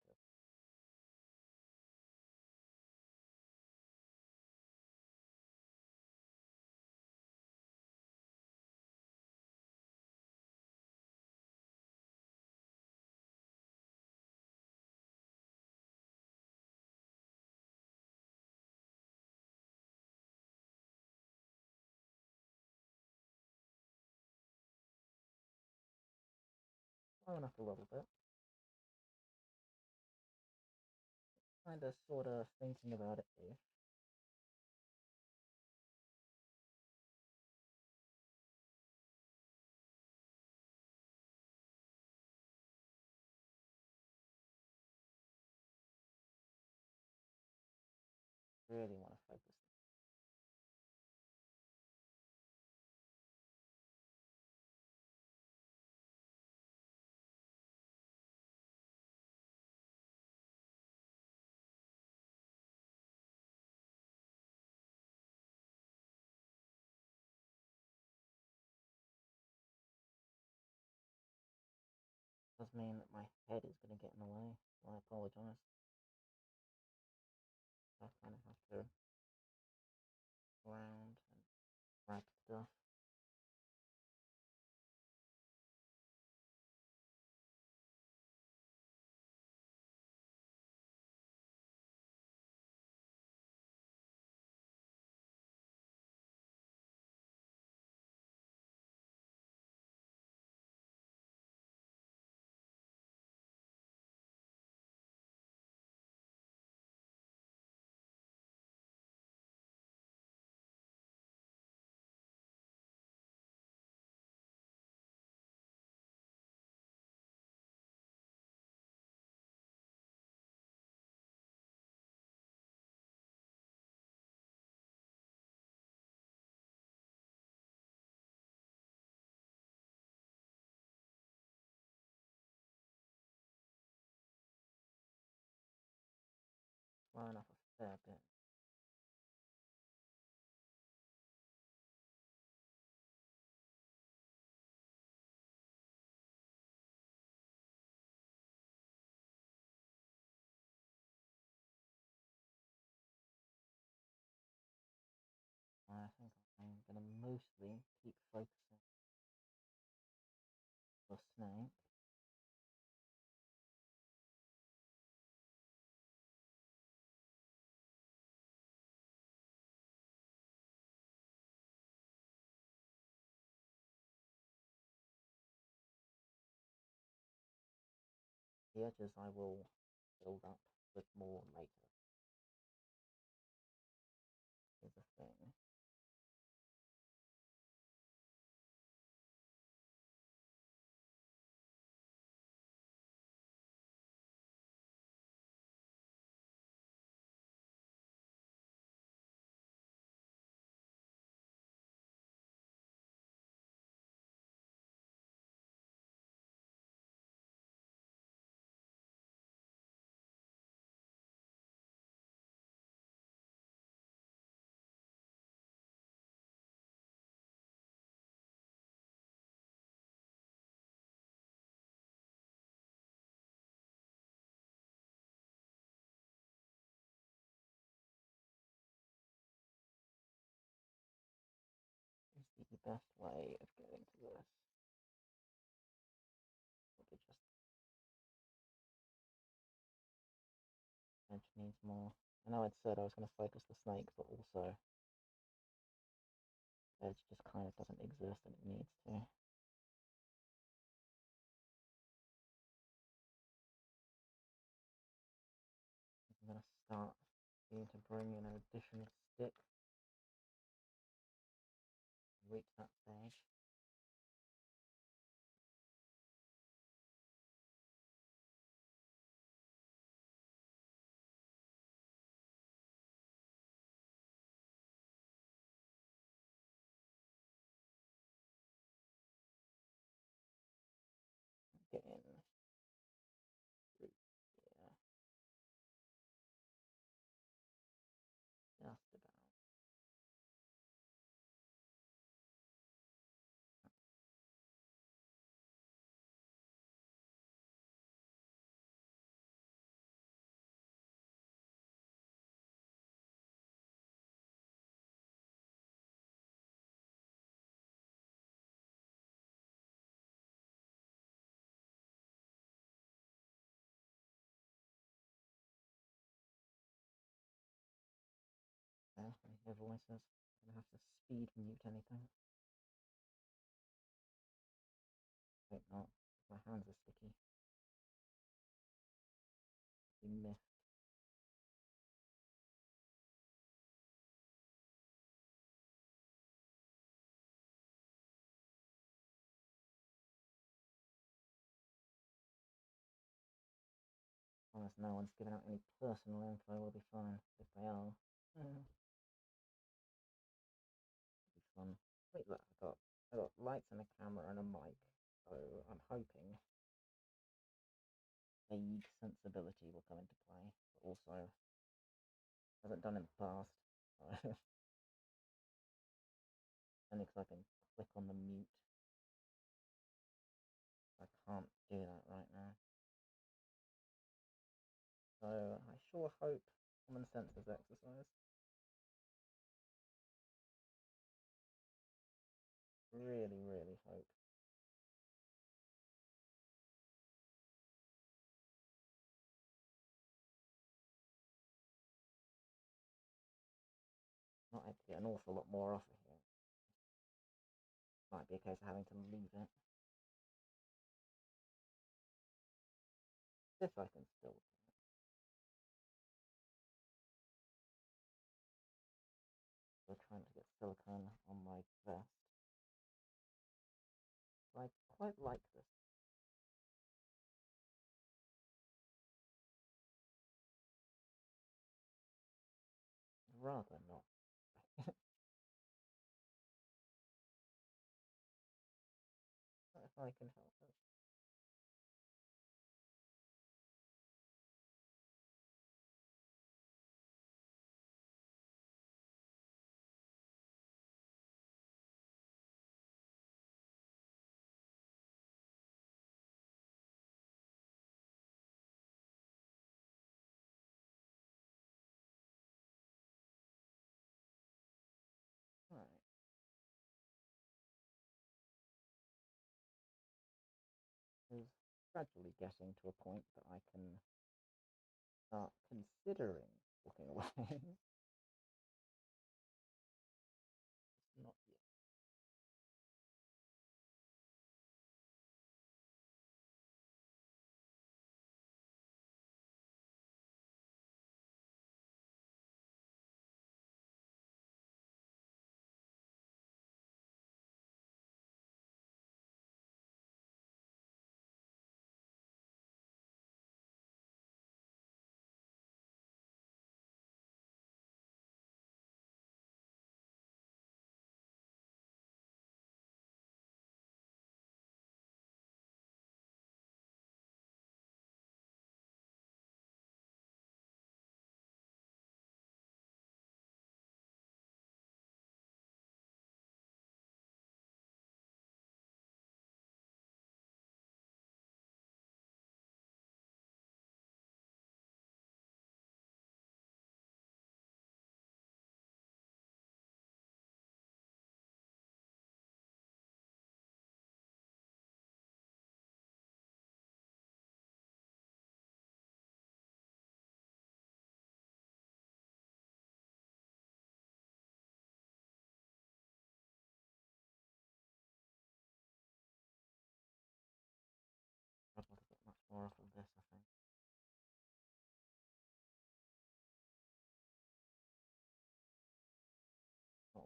Well enough a little bit. Kind of, sort of thinking about it-ish. Really want to focus. Does mean that my head is going to get in the way, so I apologise. I kind of have to around and grab stuff. Flying off a fair bit. I think I'm going to mostly keep focusing on the snake. The edges I will build up with more later, is a thing. best way of getting to this? Probably just edge needs more. I know I'd said I was going to focus the snake, but also edge just kind of doesn't exist and it needs to. I'm going to start need to bring in an additional stick to reach that stage. Get in through here, just about. I hear voices. I'm going to have to speed mute anything. Wait, not. My hands are sticky. We missed. As long as no one's giving out any personal info, we'll be fine. If they are, it'll be fun. Wait, look, I got lights and a camera and a mic, so I'm hoping vague sensibility will come into play, but also hasn't done in the past. So only because I can click on the mute. I can't do that right now. So I sure hope common sense is exercised. Really, really hope. Not able to get an awful lot more off of here. Might be a case of having to leave it. If I can still do it. We're trying to get silicone on my vest. I quite like this. Rather not. If I can help it. Right. Is gradually getting to a point that I can start considering walking away. Not yet.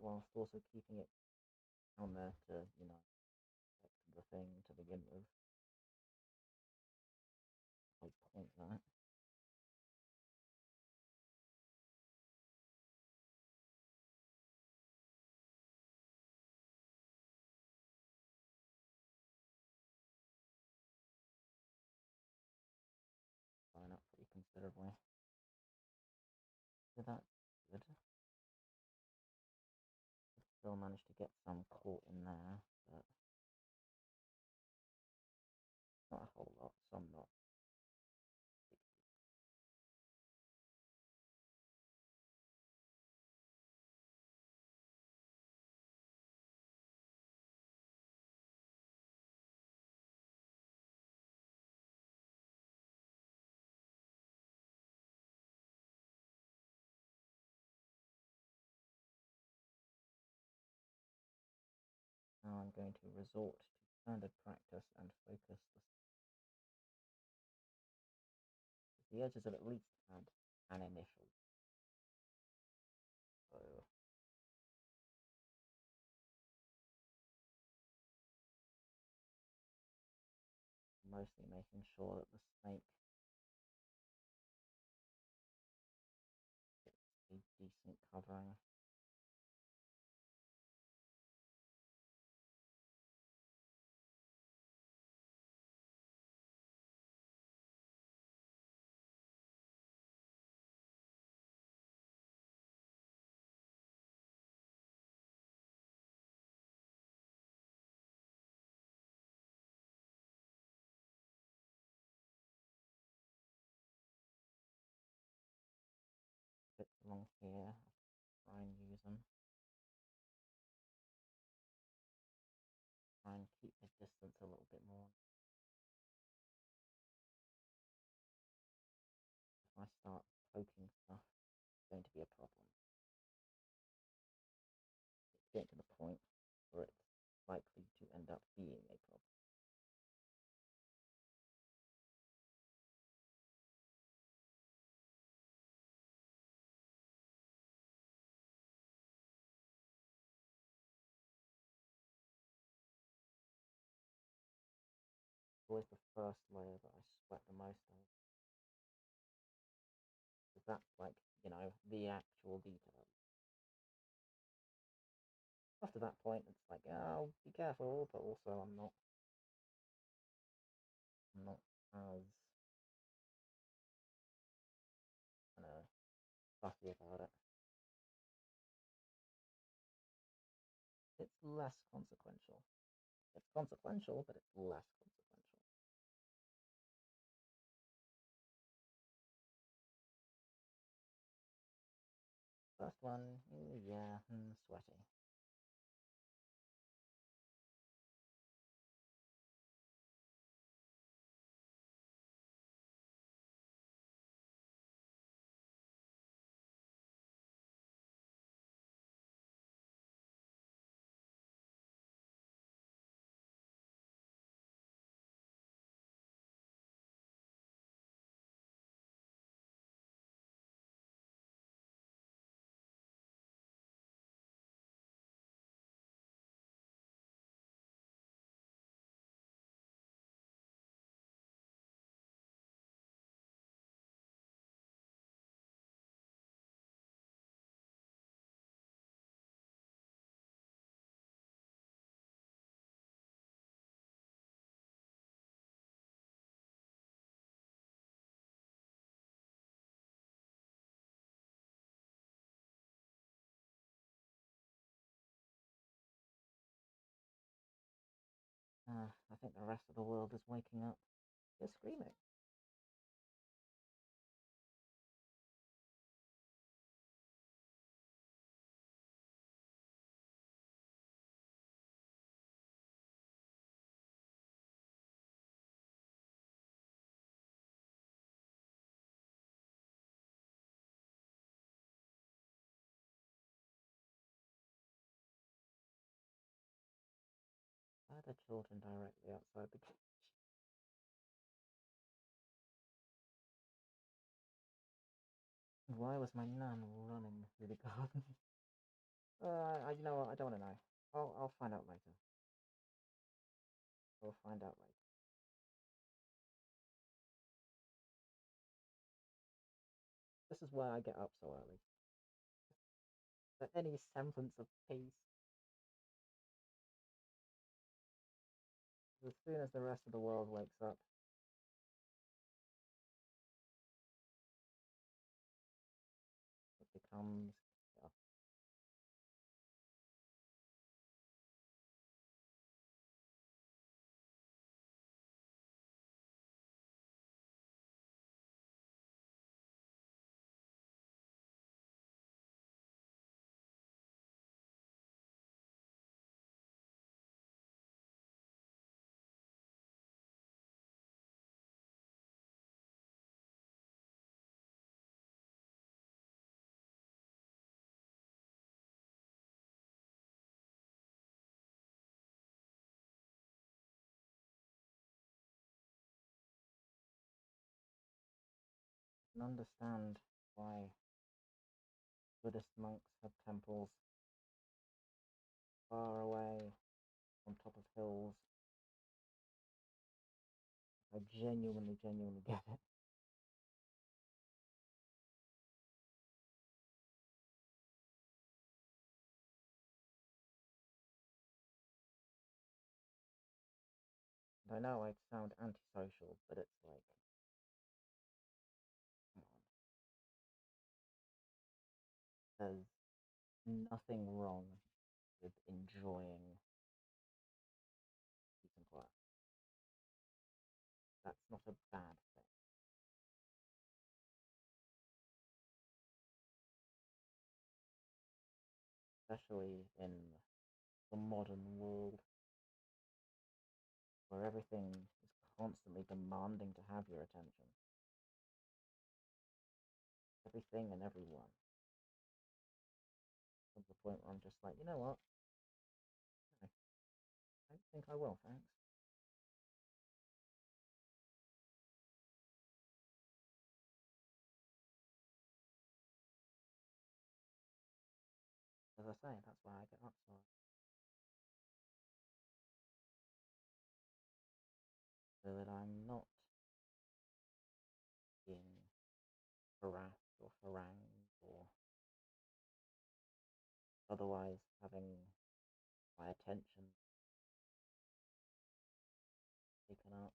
whilst also keeping it down there to, affect the thing to begin with. I point that. Line up pretty considerably. So that's good. Still managed to get some caught in there, but not a whole lot, some not. Now I'm going to resort to standard practice and focus the edges have at least had an initial. So mostly making sure that the snake gets a decent covering. Bits along here, try and use them. Try and keep the distance a little bit more. If I start poking stuff, it's going to be a problem. It's getting to the point where it's likely to end up being a problem. It's always the first layer that I sweat the most of. Because that's like, the actual detail. After that point, it's like, oh, be careful, but also I'm not as, fussy about it. It's less consequential. It's consequential, but it's less consequential. First one, yeah, sweaty. I think the rest of the world is waking up. They're screaming. Why are the children directly outside the cage? Why was my nan running through the garden? You know what? I don't want to know. I'll find out later. We'll find out later. This is why I get up so early. For any semblance of peace. As soon as the rest of the world wakes up, it becomes chaos. I can understand why Buddhist monks have temples far away on top of hills. I genuinely get it. And I know I sound antisocial, but it's like, come on. There's nothing wrong with enjoying peace and quiet. That's not a bad thing. Especially in the modern world where everything is constantly demanding to have your attention. Everything and everyone. To the point where I'm just like, you know what? No, I don't think I will, thanks. As I say, that's why I get up so that I'm not being harassed or harangued or otherwise having my attention taken up.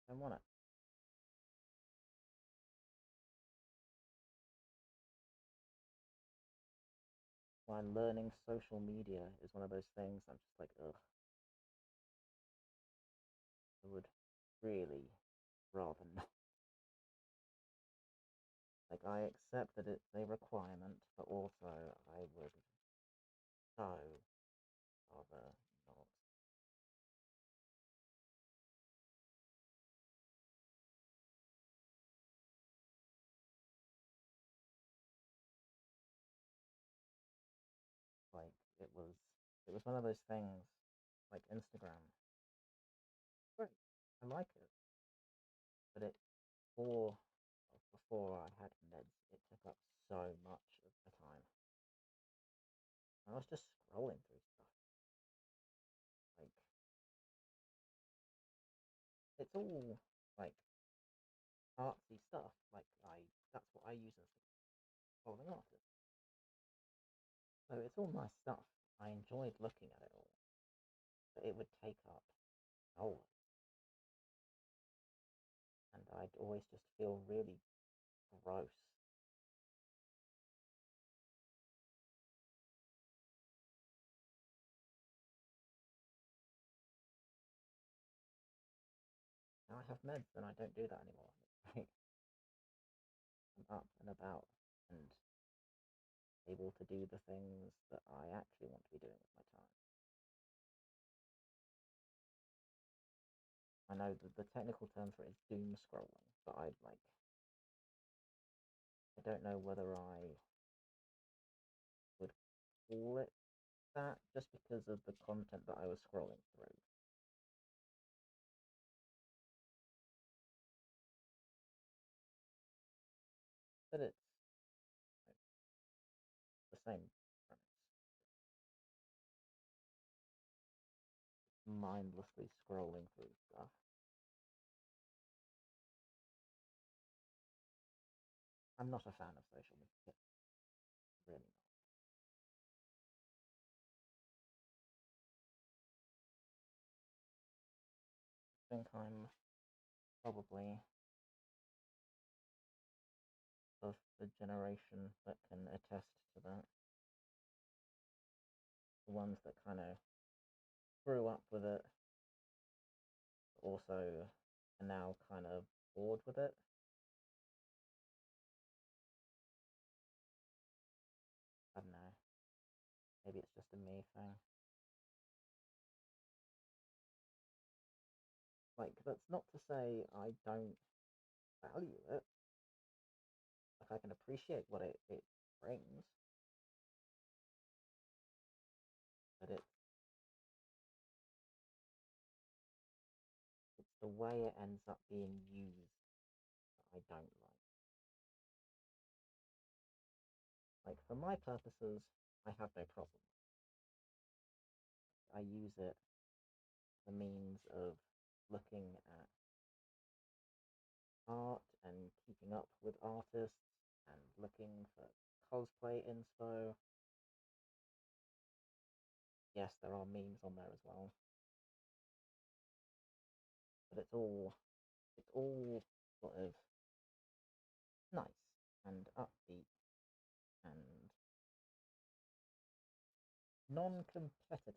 I don't want it. Why learning social media is one of those things I'm just like, ugh. I would really rather not. Like, I accept that it's a requirement, but also I would so rather not. Like, it was one of those things, like Instagram. Great, I like it, but it before before I had meds, it took up so much of the time. I was just scrolling through stuff. Like, it's all like artsy stuff. Like, that's what I use as following artists. So it's all nice stuff. I enjoyed looking at it all, but it would take up hours, and I'd always just feel really gross. Now I have meds, and I don't do that anymore. Like, I'm up and about and able to do the things that I actually want to be doing with my time. I know that the technical term for it is doom scrolling, but I don't know whether I would call it that just because of the content that I was scrolling through. but it's the same premise. Mindlessly scrolling through stuff. I'm not a fan of social media, really not. I think I'm probably of the generation that can attest to that. The ones that kind of grew up with it, also are now kind of bored with it. I don't know. Maybe it's just a me thing. Like, that's not to say I don't value it. Like, I can appreciate what it brings, but it's the way it ends up being used that I don't like. Like, for my purposes, I have no problem. I use it as a means of looking at art and keeping up with artists and looking for cosplay inspo. Yes, there are memes on there as well, but it's all sort of nice and upbeat and non-competitive.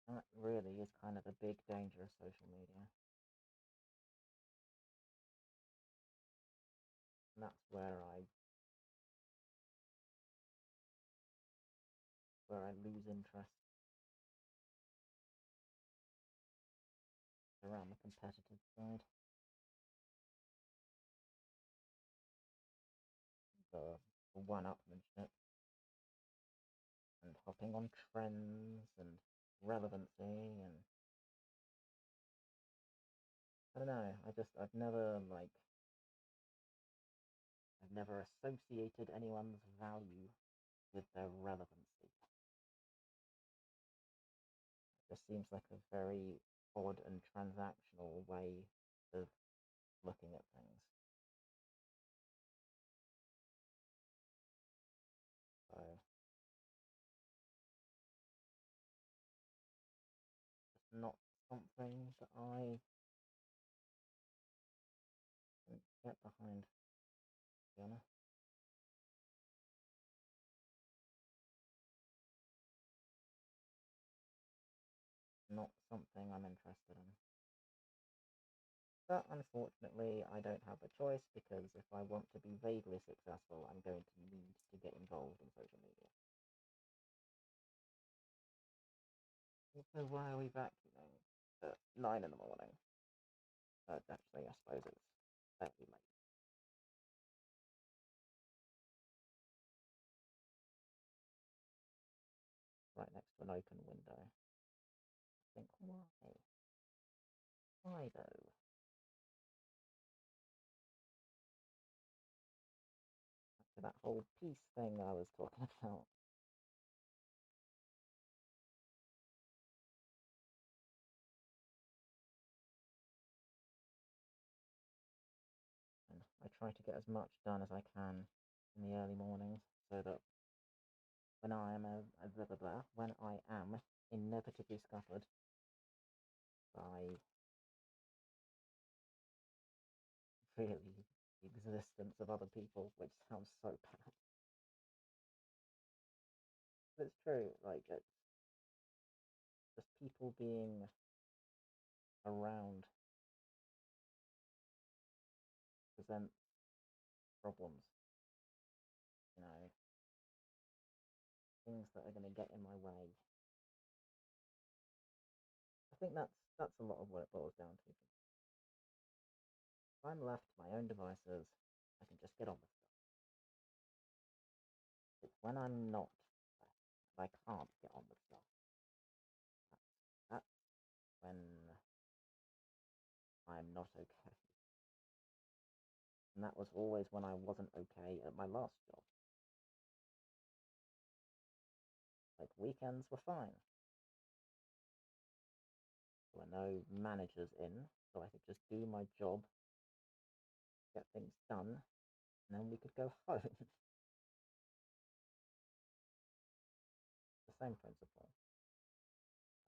That really is kind of a big danger of social media, and that's where I lose interest around the competitive side. The one-upmanship and hopping on trends and relevancy, and I don't know. I've never associated anyone's value with their relevancy. It just seems like a very odd and transactional way of looking at things. So it's not something that I can get behind, to be honest. Not something I'm interested in. But unfortunately, I don't have a choice because if I want to be vaguely successful, I'm going to need to get involved in social media. So why are we vacuuming at 9 in the morning? Actually, I suppose it's fairly late. Right next to an open window. I think, why? Why though? Back to that whole peace thing I was talking about. And I try to get as much done as I can in the early mornings so that when I am inevitably scuppered by really the existence of other people, which sounds so bad. But it's true, like it's just people being around present problems, you know, things that are going to get in my way. I think that's a lot of what it boils down to. If I'm left to my own devices, I can just get on with stuff. It's when I'm not left, I can't get on with stuff. That's when not okay. And that was always when I wasn't okay at my last job. Like, weekends were fine. There were no managers in, so I could just do my job, get things done, and then we could go home. The same principle.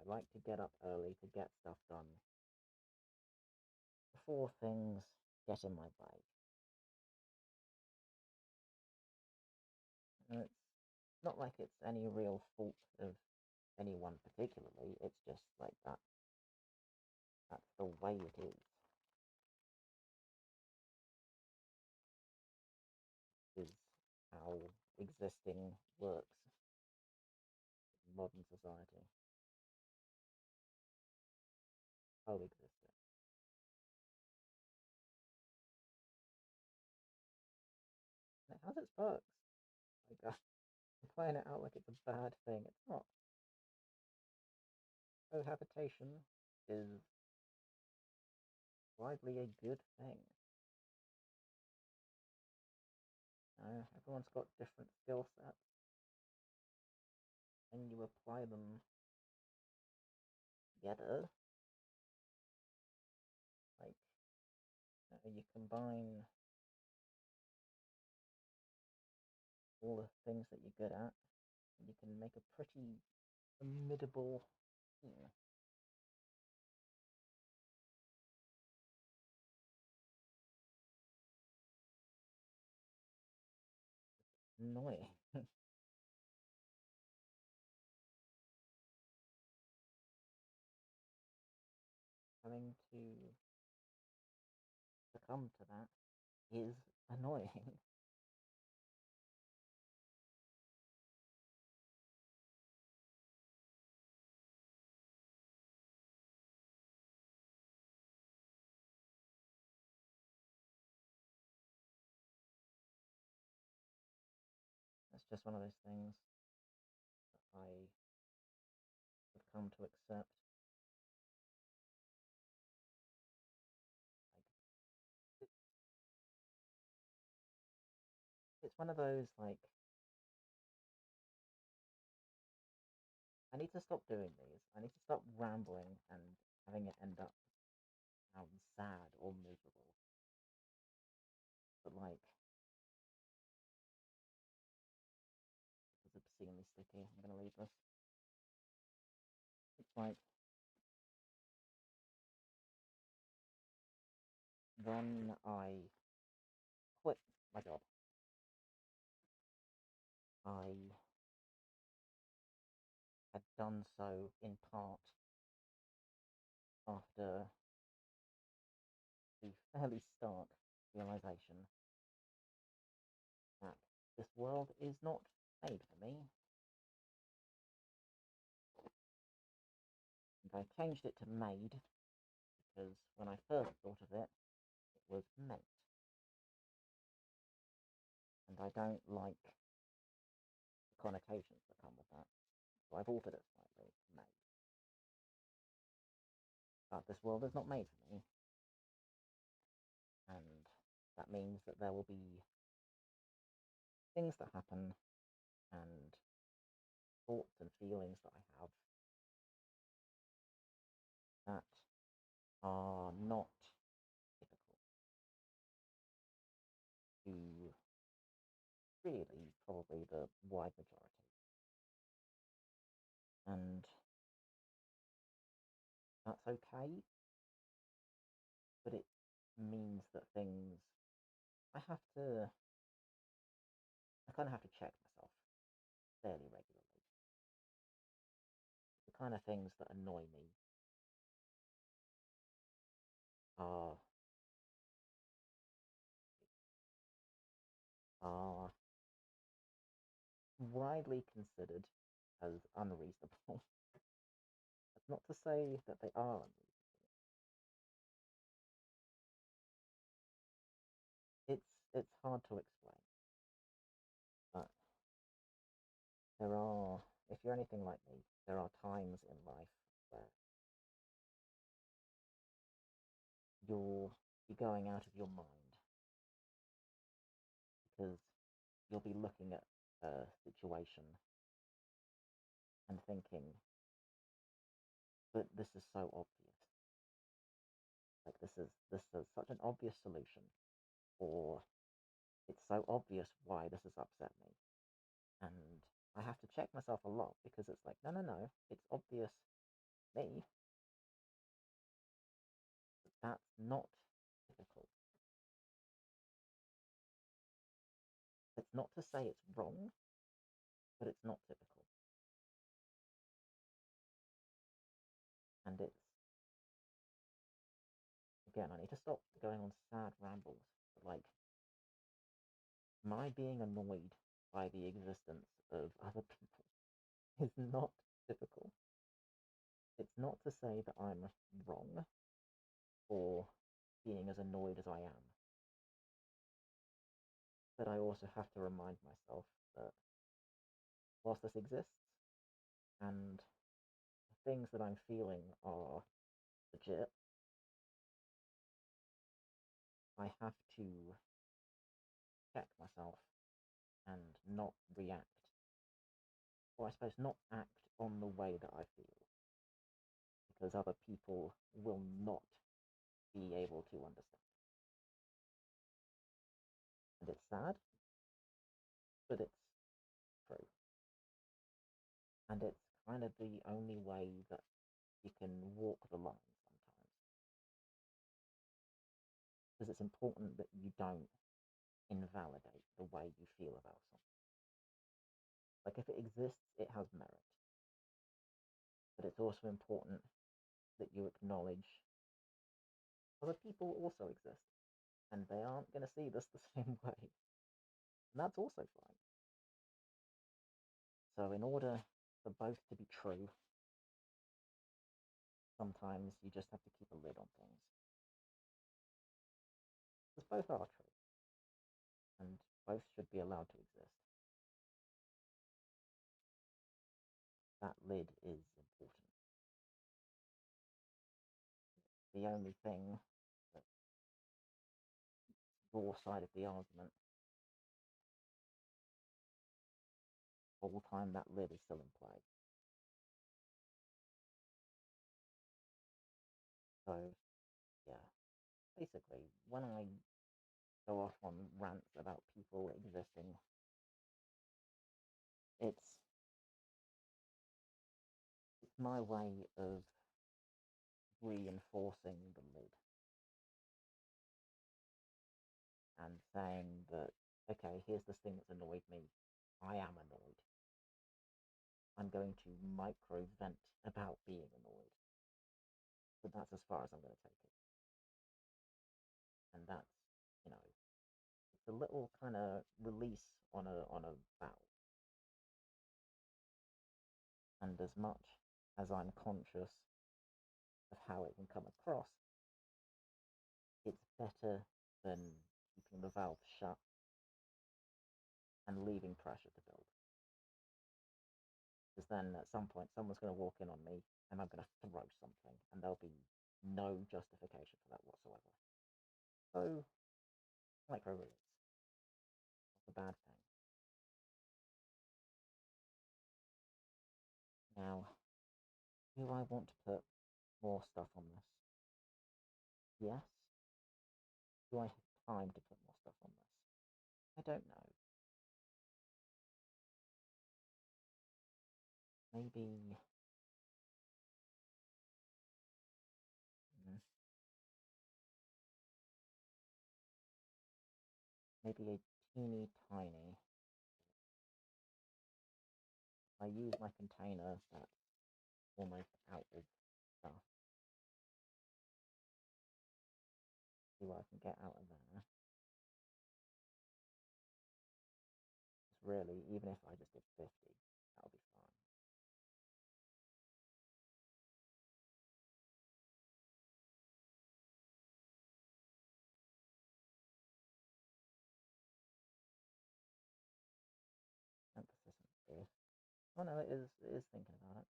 I like to get up early to get stuff done before things get in my way. And it's not like it's any real fault of anyone particularly, it's just like that. That's the way it is how existing works in modern society. Coexisting. And it has its perks. Like, I'm playing it out like it's a bad thing. It's not. Cohabitation is widely a good thing. Everyone's got different skill sets, and you apply them together. Like, you combine all the things that you're good at, and you can make a pretty formidable team. Annoying. Having to succumb to that is annoying. It's just one of those things that I have come to accept. Like, it's one of those, like, I need to stop doing these. I need to stop rambling and having it end up sound sad or miserable. But, like, it's obscenely sticky. I'm gonna leave this. It's like, then I quit my job. I had done so in part after the fairly stark realization that this world is not made for me. And I changed it to made because when I first thought of it, it was meant. And I don't like the connotations that come with that. So I've altered it slightly to made. But this world is not made for me. And that means that there will be things that happen and thoughts and feelings that I have that are not typical to really probably the wide majority. And that's okay, but it means that things I kind of have to check myself fairly regularly. The kind of things that annoy me are are widely considered as unreasonable. That's not to say that they are unreasonable. It's hard to explain, but there are, if you're anything like me, there are times in life where you'll be going out of your mind because you'll be looking at a situation and thinking, but this is so obvious. Like this is such an obvious solution, or it's so obvious why this has upset me. And I have to check myself a lot because it's like, no, no, no, it's obvious me. That's not difficult. It's not to say it's wrong, but it's not typical. And it's, again, I need to stop going on sad rambles. But like, my being annoyed by the existence of other people is not typical. It's not to say that I'm wrong for being as annoyed as I am. But I also have to remind myself that whilst this exists and the things that I'm feeling are legit, I have to check myself and not react, or I suppose not act on the way that I feel, because other people will not be able to understand. And it's sad, but it's true. And it's kind of the only way that you can walk the line sometimes. Because it's important that you don't invalidate the way you feel about something. Like if it exists, it has merit. But it's also important that you acknowledge other people also exist. And they aren't going to see this the same way. And that's also fine. So in order for both to be true, sometimes you just have to keep a lid on things. Because both are true. And both should be allowed to exist. That lid is important. The only thing that your side of the argument, all the time that lid is still in play. So, yeah, basically, when I go off on rants about people existing, it's my way of reinforcing the lid and saying that, okay, here's this thing that's annoyed me. I am annoyed. I'm going to micro vent about being annoyed. But that's as far as I'm going to take it. And that's, you know, it's a little kind of release on a valve. And as much as I'm conscious of how it can come across, it's better than keeping the valve shut and leaving pressure to build. Because then at some point someone's going to walk in on me and I'm going to throw something and there'll be no justification for that whatsoever. So, micro release. That's a bad thing. Now, do I want to put more stuff on this? Yes. Do I have time to put more stuff on this? I don't know. Maybe. mm, Maybe a teeny tiny. I use my container that's almost out of stuff. See what I can get out of there. It's really, even if I just did 50, that'll be fine. Emphasis on this. Oh no, it is thinking about it.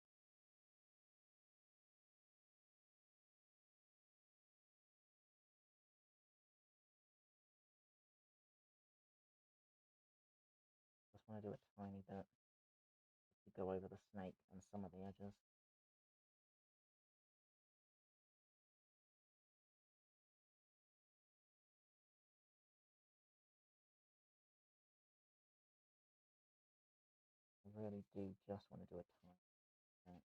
want to do a tiny bit to go over the snake and some of the edges. I really do just want to do a tiny bit.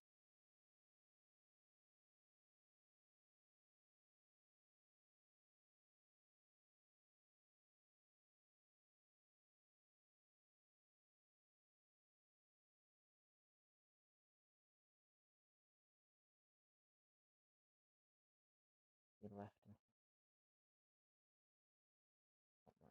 Be left and not much. Okay.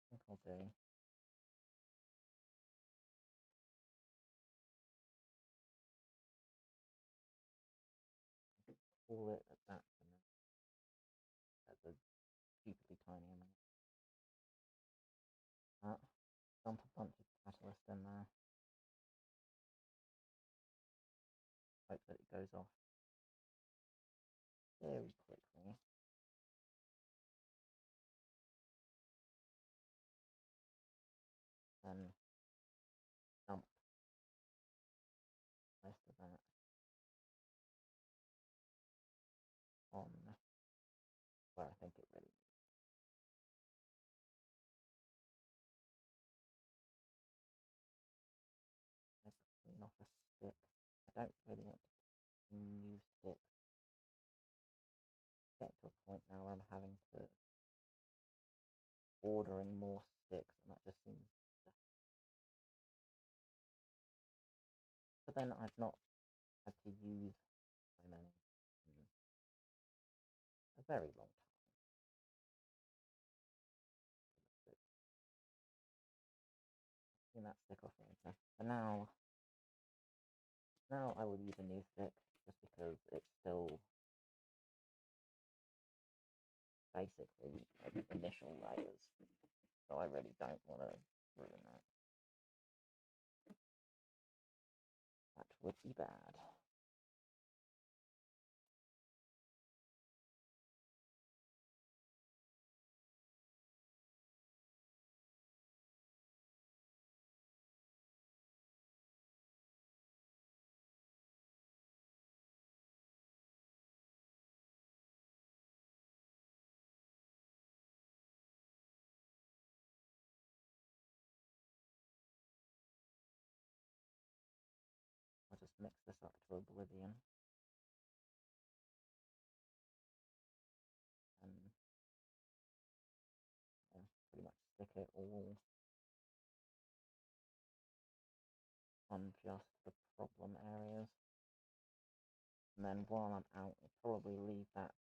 I think I'll do. Pull it at that for now. That's a stupidly tiny amount. Dump a bunch of catalyst in there. Hope that it goes off very quickly. Then dump most of that on where I think it really needs. Let's clean off a stick. I don't really want to new sticks. Get to a point now where I'm having to ordering more sticks, and that just seems. But then I've not had to use so many in a very long time. Clean that stick off later. But now I will use a new stick just because it's still basically like initial layers, so I really don't want to ruin that. That would be bad. I'll just mix this up to oblivion. And pretty much stick it all on just the problem areas. And then while I'm out, I'll probably leave that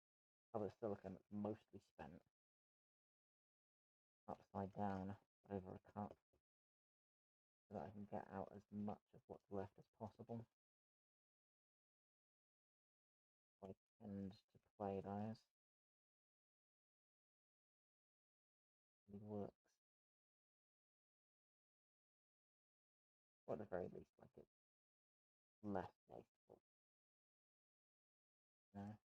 other silicone that's mostly spent upside down over a cup so that I can get out as much of what's left as possible. I tend to play those. It works. Or at the very least, like it's less wasteful. You know?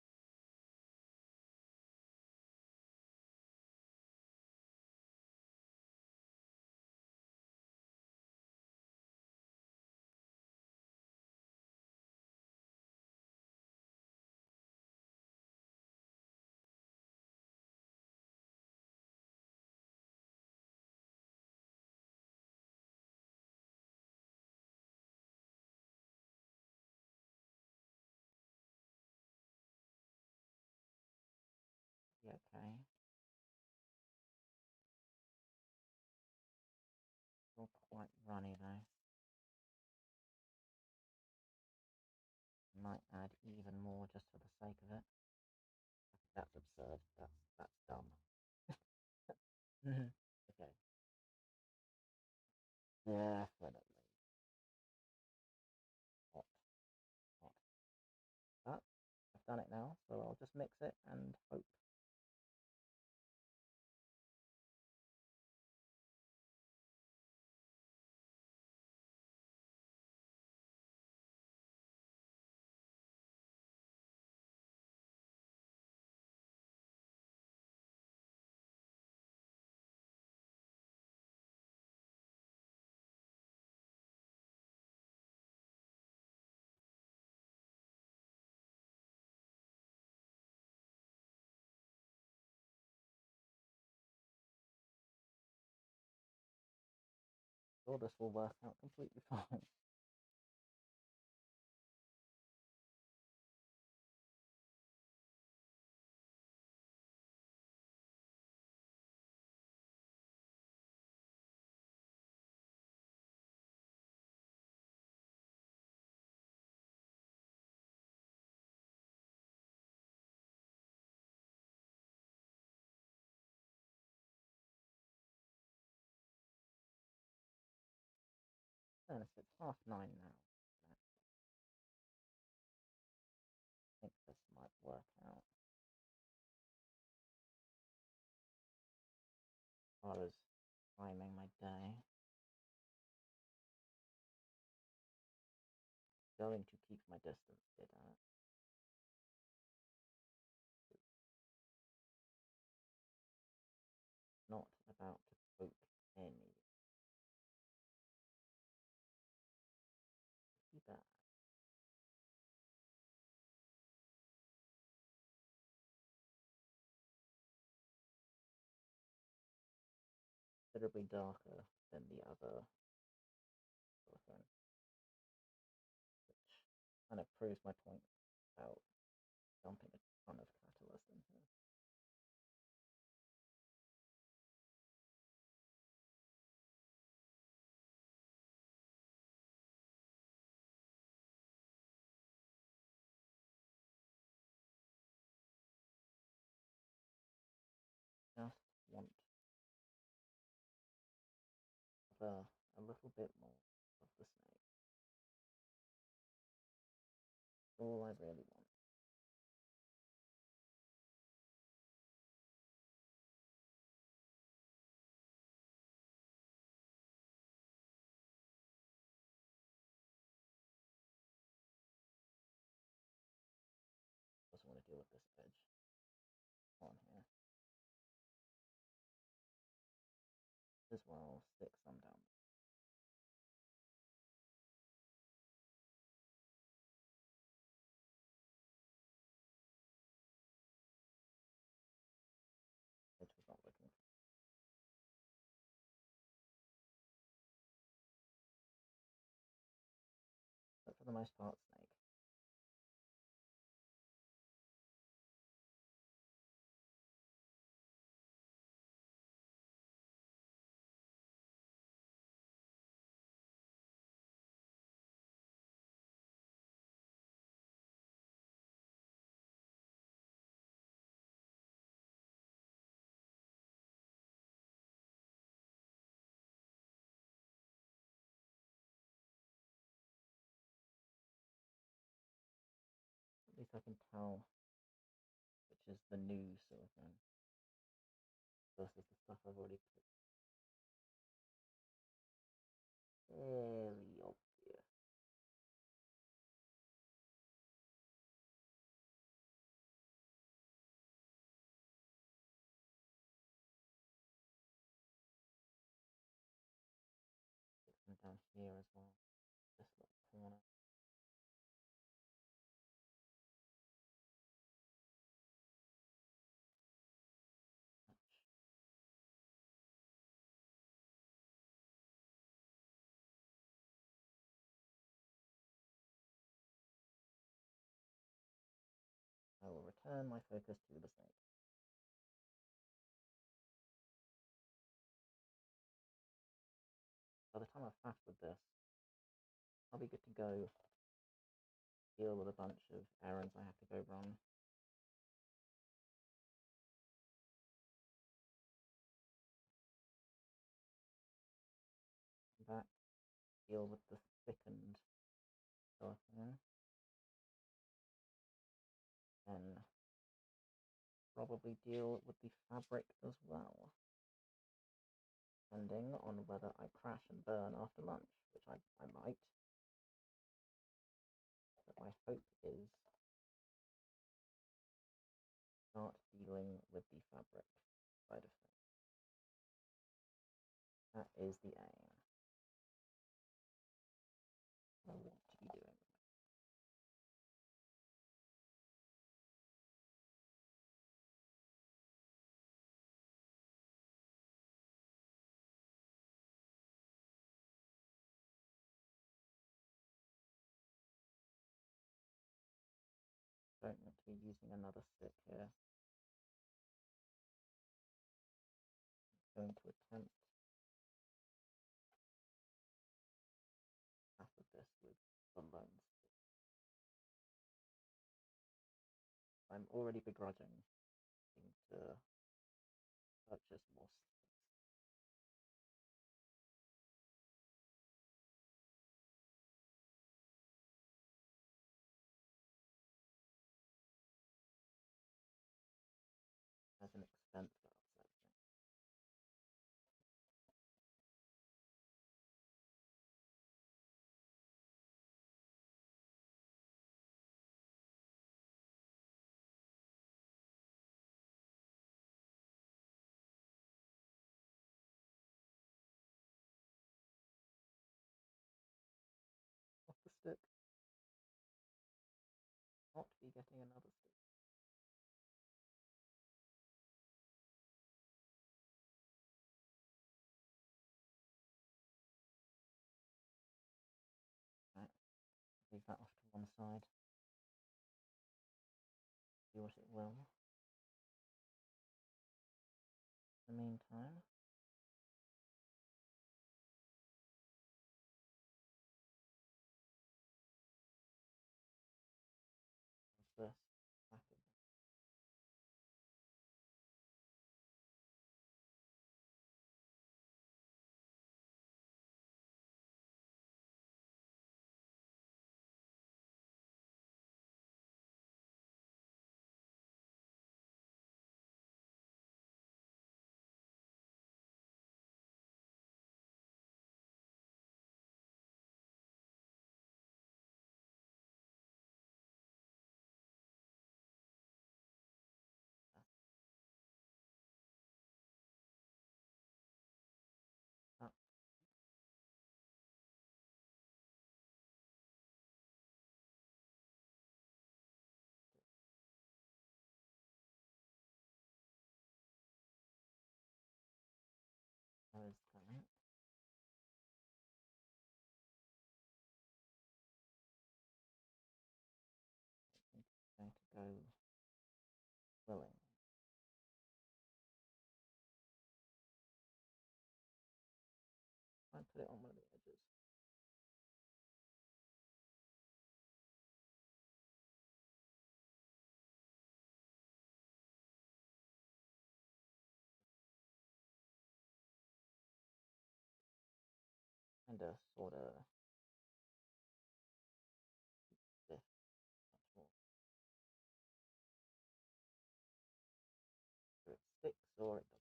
Yeah, okay. Not quite runny though. Might add even more just for the sake of it. I think that's absurd. That's dumb. Okay. Definitely. Hot. Hot. But I've done it now, so I'll just mix it and hope. Sure, this will work out completely fine. And it's 9:30 now. I think this might work out. I was timing my day. Going to keep my distance, did I? Not about to poke any. Too bad. Considerably darker than the other thing, which kind of proves my point about dumping a ton of catalyst in here. Just want a little bit more of the snake. All I really want. Just want to deal with this edge on here. As well, stick some down. It was not looking. But for the most part, snake. At least I can tell which is the new silicone versus the stuff I've already put. Very obvious. Get some down here as well. This little corner. I will return my focus to the snake. By the time I've finished with this, I'll be good to go deal with a bunch of errands I have to go run. Come back, deal with the thickened silicone. then probably deal with the fabric as well, depending on whether I crash and burn after lunch, which I might. But my hope is start dealing with the fabric side of things. That is the aim. I want to be doing. Don't want to be using another stick here. I'm going to attempt half of this with the lone stick. I'm already begrudging having to purchase more sticks. As an expense that upsets me. Off the stick. Not be getting another stick. Right, leave that off to one side. Do what it will. In the meantime, this pattern. Up. There is that. It's going to go willing. I put it on one of the edges. And a sort of stiff much more. So it sticks or it doesn't.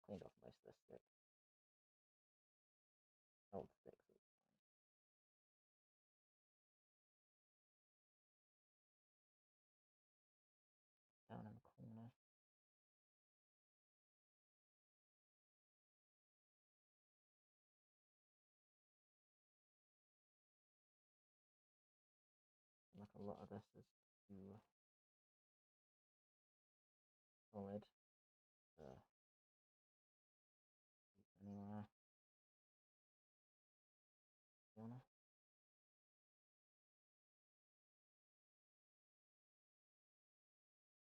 Cleaned off most of the stick. Old sticks. Down in the corner. Like a lot of this is too solid to keep anywhere. To be honest.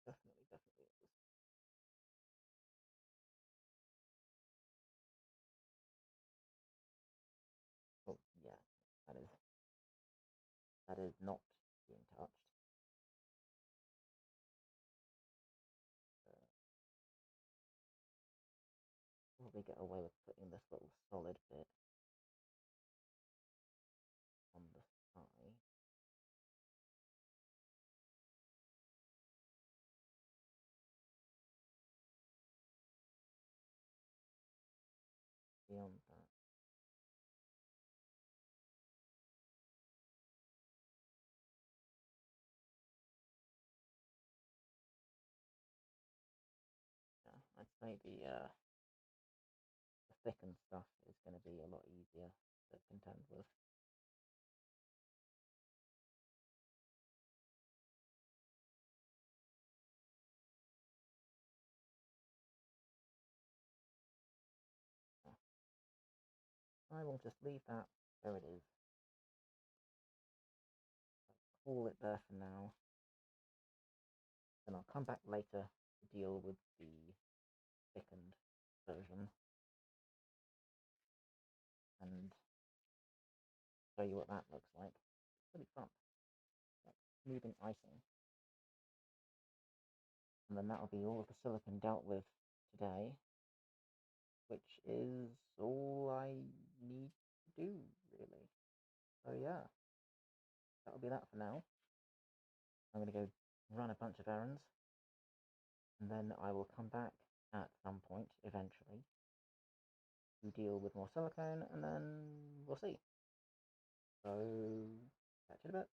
Definitely is. Oh yeah, that is not being touched. probably get away with putting this little solid bit on the side. Beyond that, yeah, I'd say the thickened stuff is going to be a lot easier to contend with. I will just leave that where it is. Call it there for now. Then I'll come back later to deal with the thickened version and show you what that looks like. It's pretty fun. Like smoothing icing. And then that'll be all of the silicon dealt with today, which is all I need to do, really. So yeah, that'll be that for now. I'm going to go run a bunch of errands, and then I will come back at some point, eventually, to deal with more silicone, and then we'll see. So, catch you in a bit.